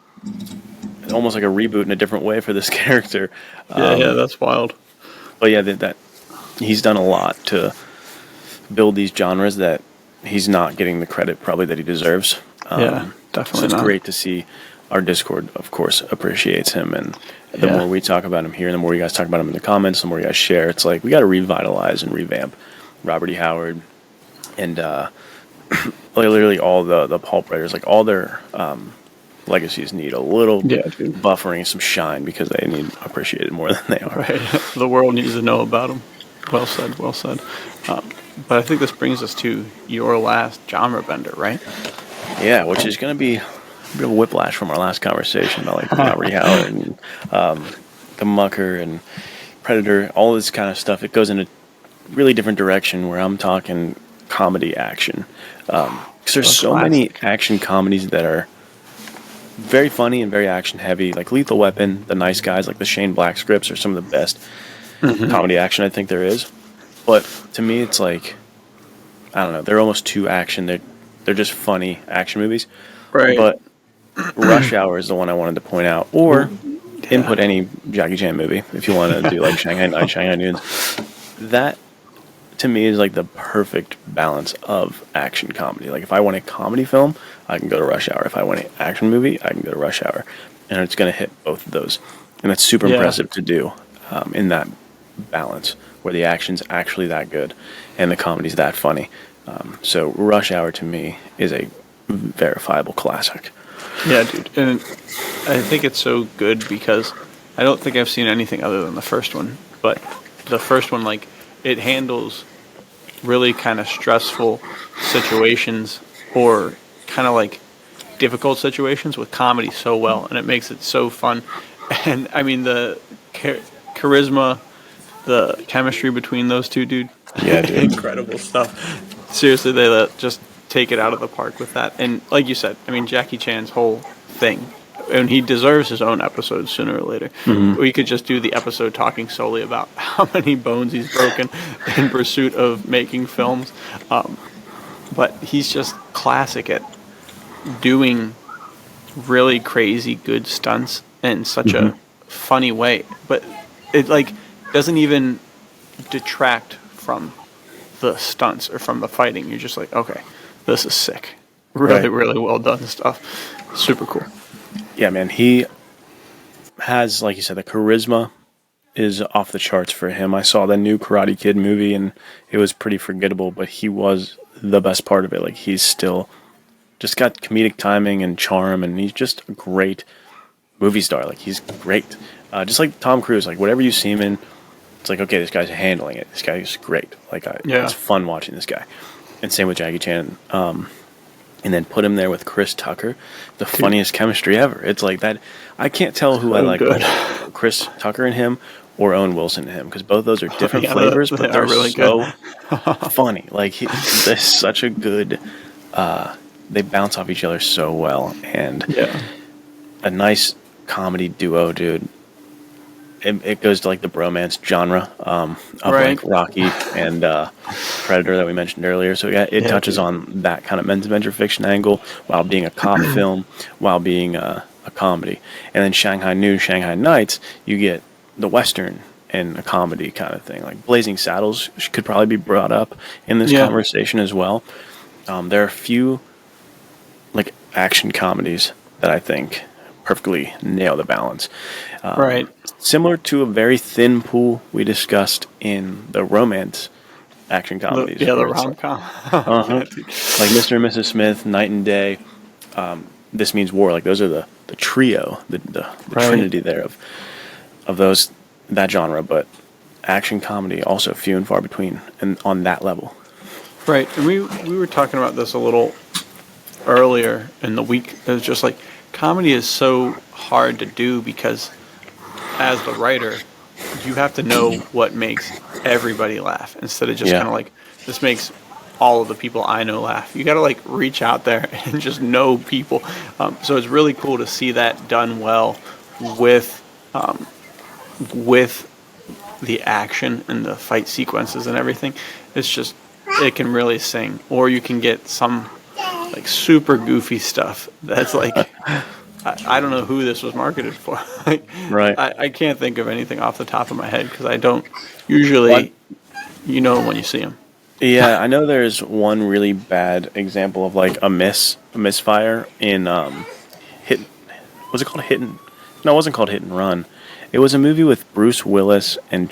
almost like a reboot in a different way for this character. Yeah, that's wild. But yeah, that he's done a lot to build these genres that he's not getting the credit probably that he deserves. Yeah, definitely. So it's great to see our Discord, of course, appreciates him, and the more we talk about him here, and the more you guys talk about him in the comments, the more you guys share. It's like we got to revitalize and revamp Robert E. Howard and literally all the pulp writers, like all their legacies need a little buffering, some shine, because they need appreciated more than they are. Right. The world needs to know about them. Well said, well said. But I think this brings us to your last genre bender, right? Yeah, which is going to be a bit of a whiplash from our last conversation about like Robert E. Howard and the Mucker and Predator, all this kind of stuff. It goes in a really different direction where I'm talking comedy action. Because there's so many action comedies that are very funny and very action heavy, like Lethal Weapon, The Nice Guys, like the Shane Black scripts are some of the best comedy action I think there is. But to me, it's like, I don't know, they're almost too action. They're just funny action movies. Right. But Rush Hour is the one I wanted to point out. Or input any Jackie Chan movie if you want to do like Shanghai Night, Shanghai Noons. That, to me, is like the perfect balance of action comedy. Like if I want a comedy film, I can go to Rush Hour. If I want an action movie, I can go to Rush Hour. And it's going to hit both of those. And that's super impressive to do in that balance where the action's actually that good and the comedy's that funny. So Rush Hour to me is a verifiable classic. Yeah, dude. And I think it's so good because I don't think I've seen anything other than the first one. But the first one, like, it handles really kind of stressful situations or kind of like difficult situations with comedy so well, and it makes it so fun. And I mean, the charisma, the chemistry between those two, dude. Yeah, dude. Incredible stuff. Seriously, they just take it out of the park with that. And like you said, I mean, Jackie Chan's whole thing, and he deserves his own episode sooner or later. We could just do the episode talking solely about how many bones he's broken in pursuit of making films. But he's just classic at doing really crazy good stunts in such a funny way. But it like doesn't even detract from the stunts or from the fighting. You're just like, okay, this is sick. Really, really well done stuff. Super cool. Yeah, man. He has, like you said, the charisma is off the charts for him. I saw the new Karate Kid movie, and it was pretty forgettable, but he was the best part of it. Like, he's still just got comedic timing and charm, and he's just a great movie star. Like, he's great. Just like Tom Cruise, like, whatever you see him in, it's like, okay, this guy's handling it. This guy is great. Like, it's fun watching this guy. And same with Jackie Chan. And then put him there with Chris Tucker, the funniest chemistry ever. It's like that. I can't tell who I like, Chris Tucker and him or Owen Wilson and him, because both those are different flavors, but they're really so funny. Like, they're such a good. They bounce off each other so well, and a nice comedy duo, dude. It goes to like the bromance genre of like Rocky and Predator that we mentioned earlier. So it touches on that kind of men's adventure fiction angle while being a cop film, while being a a comedy. And then Shanghai Noon, Shanghai Nights, you get the Western and a comedy kind of thing. Like Blazing Saddles could probably be brought up in this conversation as well. There are a few like action comedies that I think perfectly nail the balance. Right. Similar to a very thin pool we discussed in the romance action comedies. The rom-com. Like Mr. and Mrs. Smith, Night and Day, This Means War. Like those are the trio, the trinity there of those, that genre. But action comedy also few and far between, and on that level. Right. And we were talking about this a little earlier in the week. It was just like comedy is so hard to do because as the writer, you have to know what makes everybody laugh instead of just kind of like, this makes all of the people I know laugh. You got to like reach out there and just know people. So it's really cool to see that done well with the action and the fight sequences and everything. It's just, it can really sing. Or you can get some like super goofy stuff that's like, I don't know who this was marketed for. Like, right. I can't think of anything off the top of my head because I don't usually, you know, when you see them. Yeah, I know there's one really bad example of like a misfire in Hit. Was it called Hit and? No, it wasn't called Hit and Run. It was a movie with Bruce Willis and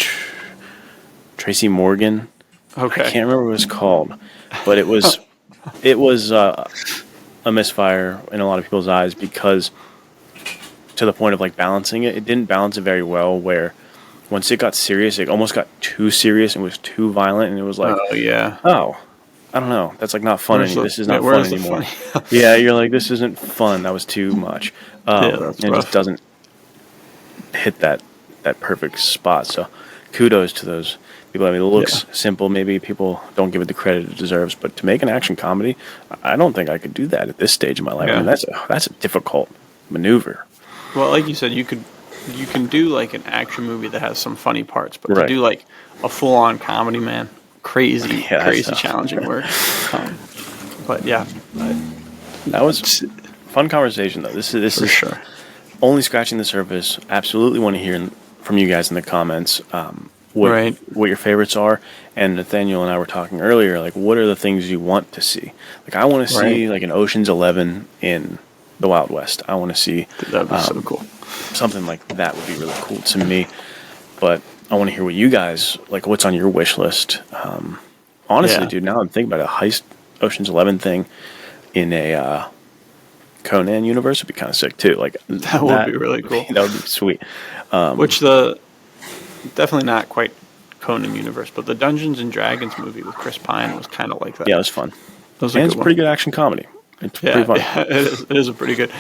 Tracy Morgan. Okay. I can't remember what it was called, but it was a misfire in a lot of people's eyes because to the point of like balancing it didn't balance it very well. Where once it got serious, it almost got too serious and was too violent, and it was like, I don't know, that's like not fun anymore. This is not fun anymore. Yeah, you're like, this isn't fun. That was too much. That's and it just doesn't hit that perfect spot. So kudos to those people. I mean, it looks simple. Maybe people don't give it the credit it deserves, but to make an action comedy, I don't think I could do that at this stage of my life. I mean, that's a difficult maneuver. Well, like you said, you can do like an action movie that has some funny parts, but to do like a full-on comedy, man, crazy challenging work. But yeah, that was fun conversation though. This is for sure only scratching the surface. Absolutely want to hear from you guys in the comments what your favorites are. And Nathaniel and I were talking earlier, like what are the things you want to see? Like I want to see like an Ocean's 11 in the Wild West. I want to see that'd be so cool. Something like that would be really cool to me. But I want to hear what you guys like. What's on your wish list? Honestly, dude, now I'm thinking about a heist Ocean's 11 thing in a Conan universe would be kind of sick too. Like that would be really cool. That would be sweet. Which definitely not quite Conan universe, but the Dungeons and Dragons movie with Chris Pine was kind of like that. Yeah, it was fun. And it's a pretty good action comedy. It's pretty fun. Yeah, it is a pretty good.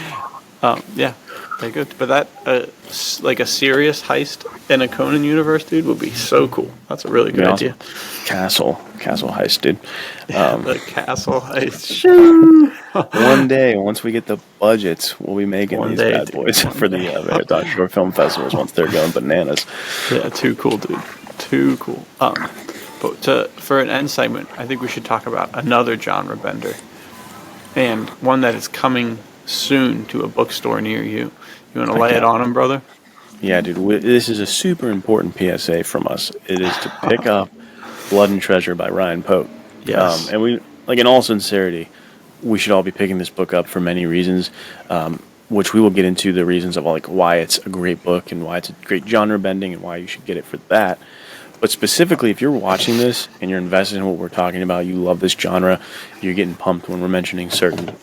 Very good. But that like a serious heist in a Conan universe, dude, would be so cool. That's a really good idea. Castle heist, dude. The castle heist. One day, once we get the budgets, we'll be making these bad boys for the Veritas Short Film Festivals once they're going bananas. Yeah, too cool, dude. Too cool. But for an end segment, I think we should talk about another genre bender, and one that is coming soon to a bookstore near you. You want to lay it on him, brother? Yeah, dude. This is a super important PSA from us. It is to pick up Blood and Treasure by Ryan Pote. Yes. And we, like, in all sincerity, we should all be picking this book up for many reasons, which we will get into the reasons of like why it's a great book and why it's a great genre bending and why you should get it for that. But specifically, if you're watching this and you're invested in what we're talking about, you love this genre, you're getting pumped when we're mentioning certain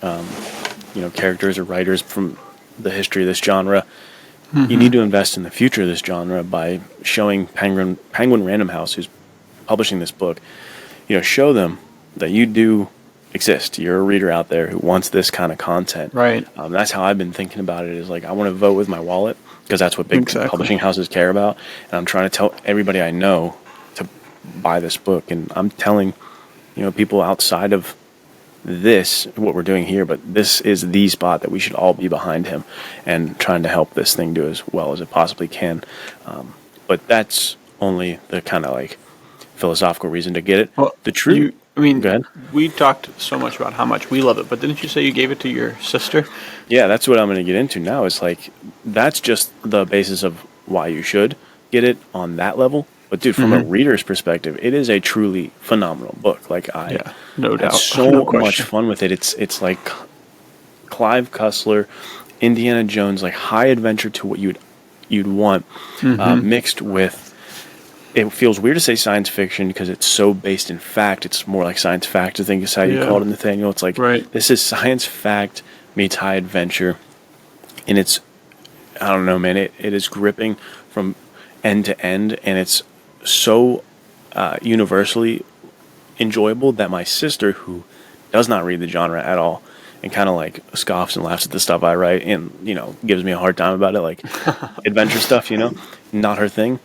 characters or writers from the history of this genre. You need to invest in the future of this genre by showing Penguin Random House, who's publishing this book, show them that you do exist. You're a reader out there who wants this kind of content. Right. That's how I've been thinking about it, is like I want to vote with my wallet because that's what big publishing houses care about. And I'm trying to tell everybody I know to buy this book. And I'm telling, people outside of this, what we're doing here, but this is the spot that we should all be behind him and trying to help this thing do as well as it possibly can. But that's only the kind of like philosophical reason to get it. Well, the truth. I mean, Go ahead. we talked so much about how much we love it, but didn't you say you gave it to your sister? Yeah, that's what I'm going to get into now. It's like that's just the basis of why you should get it on that level. But dude, from a reader's perspective, it is a truly phenomenal book. Like No had doubt, so no much question. fun with it. It's like Clive Cussler, Indiana Jones, like high adventure to what you'd want, mixed with. It feels weird to say science fiction because it's so based in fact. It's more like science fact, I think is how you call it, Nathaniel. It's like this is science fact meets high adventure, and it's I don't know, man. It is gripping from end to end, and it's so universally enjoyable that my sister, who does not read the genre at all, and kind of like scoffs and laughs at the stuff I write, and gives me a hard time about it, like adventure stuff, not her thing.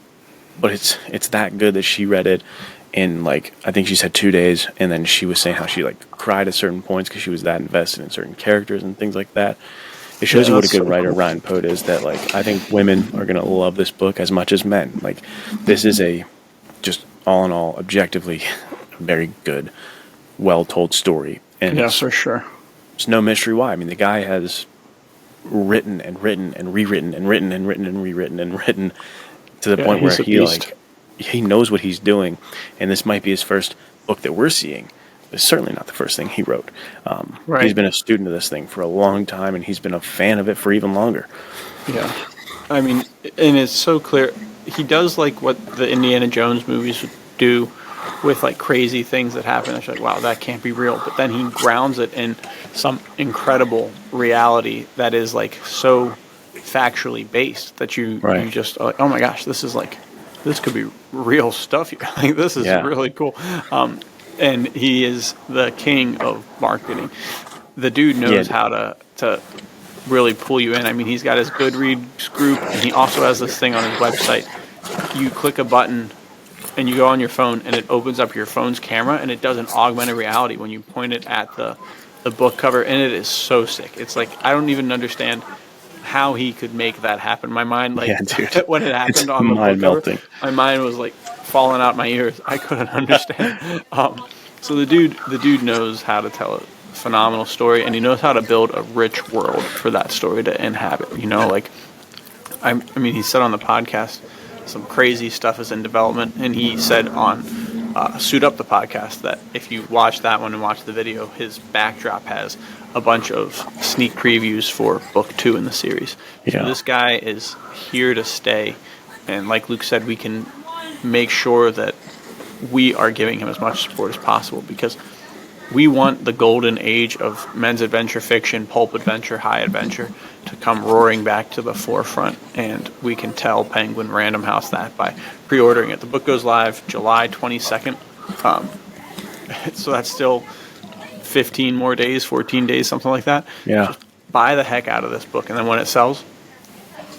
But it's that good that she read it in like I think she said 2 days, and then she was saying how she like cried at certain points because she was that invested in certain characters and things like that. It shows you what a good writer Ryan Pote is. That like I think women are gonna love this book as much as men. Like this is a just all in all objectively very good, well told story. And for sure. It's no mystery why. I mean, the guy has written and written and rewritten and written and written and rewritten and written to the point where he knows what he's doing, and this might be his first book that we're seeing. It's certainly not the first thing he wrote. He's been a student of this thing for a long time, and he's been a fan of it for even longer. Yeah, I mean, and it's so clear. He does like what the Indiana Jones movies would do with like crazy things that happen. It's like, wow, that can't be real. But then he grounds it in some incredible reality that is like so factually based that you just are like, oh my gosh, this could be real stuff here. Like this is really cool. And he is the king of marketing. The dude knows how to really pull you in. I mean, he's got his Goodreads group, and he also has this thing on his website. You click a button and you go on your phone, and it opens up your phone's camera, and it does an augmented reality when you point it at the book cover, and it is so sick. It's like I don't even understand how he could make that happen. My mind, like, when it happened on the book cover, my mind was like falling out my ears. I couldn't understand. So the dude knows how to tell a phenomenal story, and he knows how to build a rich world for that story to inhabit. Like, I mean, he said on the podcast some crazy stuff is in development, and he said on Suit Up the podcast that if you watch that one and watch the video, his backdrop has a bunch of sneak previews for book 2 in the series. So this guy is here to stay, and like Luke said, we can make sure that we are giving him as much support as possible, because we want the golden age of men's adventure fiction, pulp adventure, high adventure to come roaring back to the forefront, and we can tell Penguin Random House that by pre-ordering it. The book goes live July 22nd, so that's still 15 more days, 14 days, something like that. Just buy the heck out of this book, and then when it sells,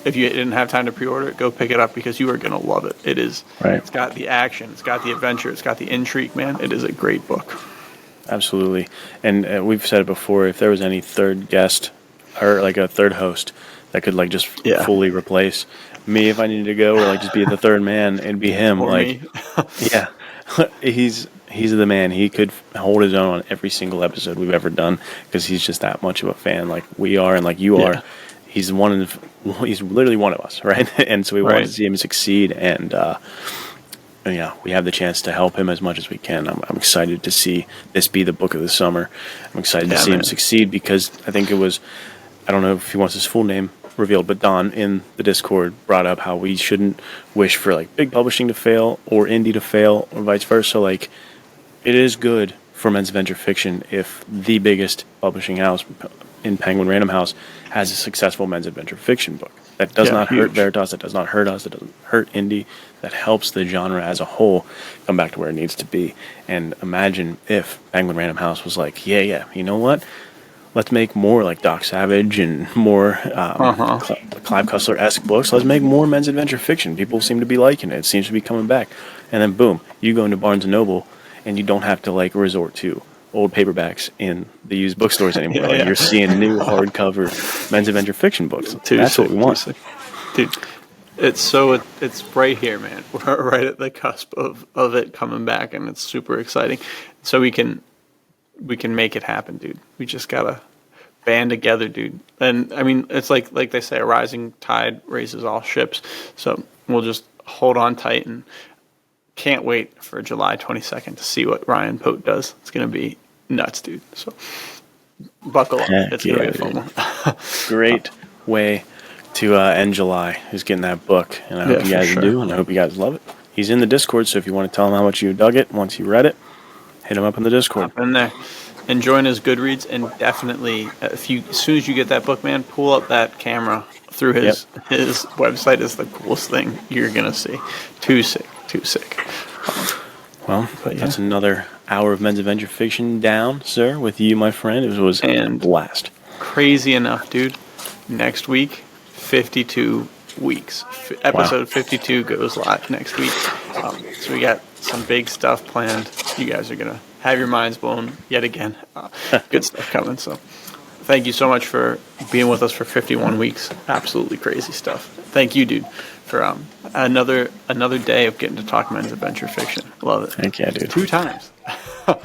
if you didn't have time to pre-order it, go pick it up, because you are going to love it. It is. It's got the action, it's got the adventure, it's got the intrigue, man. It is a great book. Absolutely. And we've said it before, if there was any third guest or like a third host that could like just fully replace me if I needed to go, or like just be the third man, it'd be him. Or like me. He's the man. He could hold his own on every single episode we've ever done, because he's just that much of a fan, like we are and like you are. He's literally one of us, right? And so we want to see him succeed, and we have the chance to help him as much as we can. I'm excited to see this be the book of the summer. I'm excited to see him succeed, because I think it was, I don't know if he wants his full name revealed, but Don in the Discord brought up how we shouldn't wish for like big publishing to fail or indie to fail or vice versa. Like, it is good for men's adventure fiction if the biggest publishing house in Penguin Random House has a successful men's adventure fiction book. That does not hurt Veritas, that does not hurt us, that doesn't hurt indie, that helps the genre as a whole come back to where it needs to be. And imagine if Penguin Random House was like, you know what? Let's make more like Doc Savage and more Clive Cussler-esque books. Let's make more men's adventure fiction. People seem to be liking it. It seems to be coming back. And then boom, you go into Barnes & Noble and you don't have to like resort to old paperbacks in the used bookstores anymore. Like, you're seeing new hardcover men's adventure fiction books. Dude, that's what we want. Dude, It's right here, man. We're right at the cusp of it coming back, and it's super exciting. So we can make it happen, dude. We just gotta band together, dude. And I mean, it's like they say, a rising tide raises all ships. So we'll just hold on tight, and can't wait for July 22nd to see what Ryan Pote does. It's gonna be nuts, dude. So buckle up. It's gonna be a fun one. Great way to end July. Who's getting that book? And I hope you guys do, and I hope you guys love it. He's in the Discord, so if you want to tell him how much you dug it once you read it, hit him up in the Discord. Hop in there. And join his Goodreads, and definitely, as soon as you get that book, man, pull up that camera through his website. Is the coolest thing you're gonna see. Too sick. Well, that's another hour of Men's Adventure Fiction down, sir, with you, my friend. It was a blast. Crazy enough, dude. Next week, 52 weeks. Episode 52 goes live next week. So we got some big stuff planned. You guys are going to have your minds blown yet again. Good stuff coming. So thank you so much for being with us for 51 weeks. Absolutely crazy stuff. Thank you, dude, for another day of getting to talk Men's Adventure Fiction. Love it. Thank you, dude. 2 times.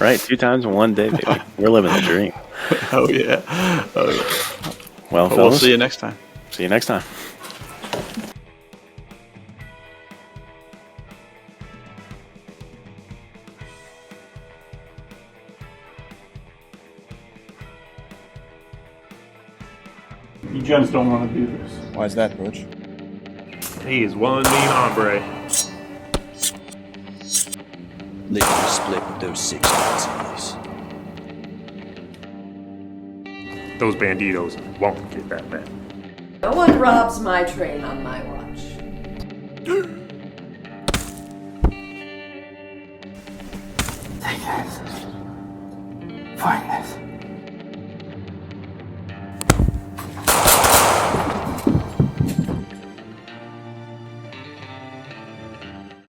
Right, 2 times in one day, baby. We're living the dream. Oh, yeah. Well, fellas, we'll see you next time. See you next time. You gents don't want to do this. Why's that, Butch? He is one mean hombre. Lickety split with those 6 Nazis. Those banditos won't get that bad. No one robs my train on my watch. Take this. Find this.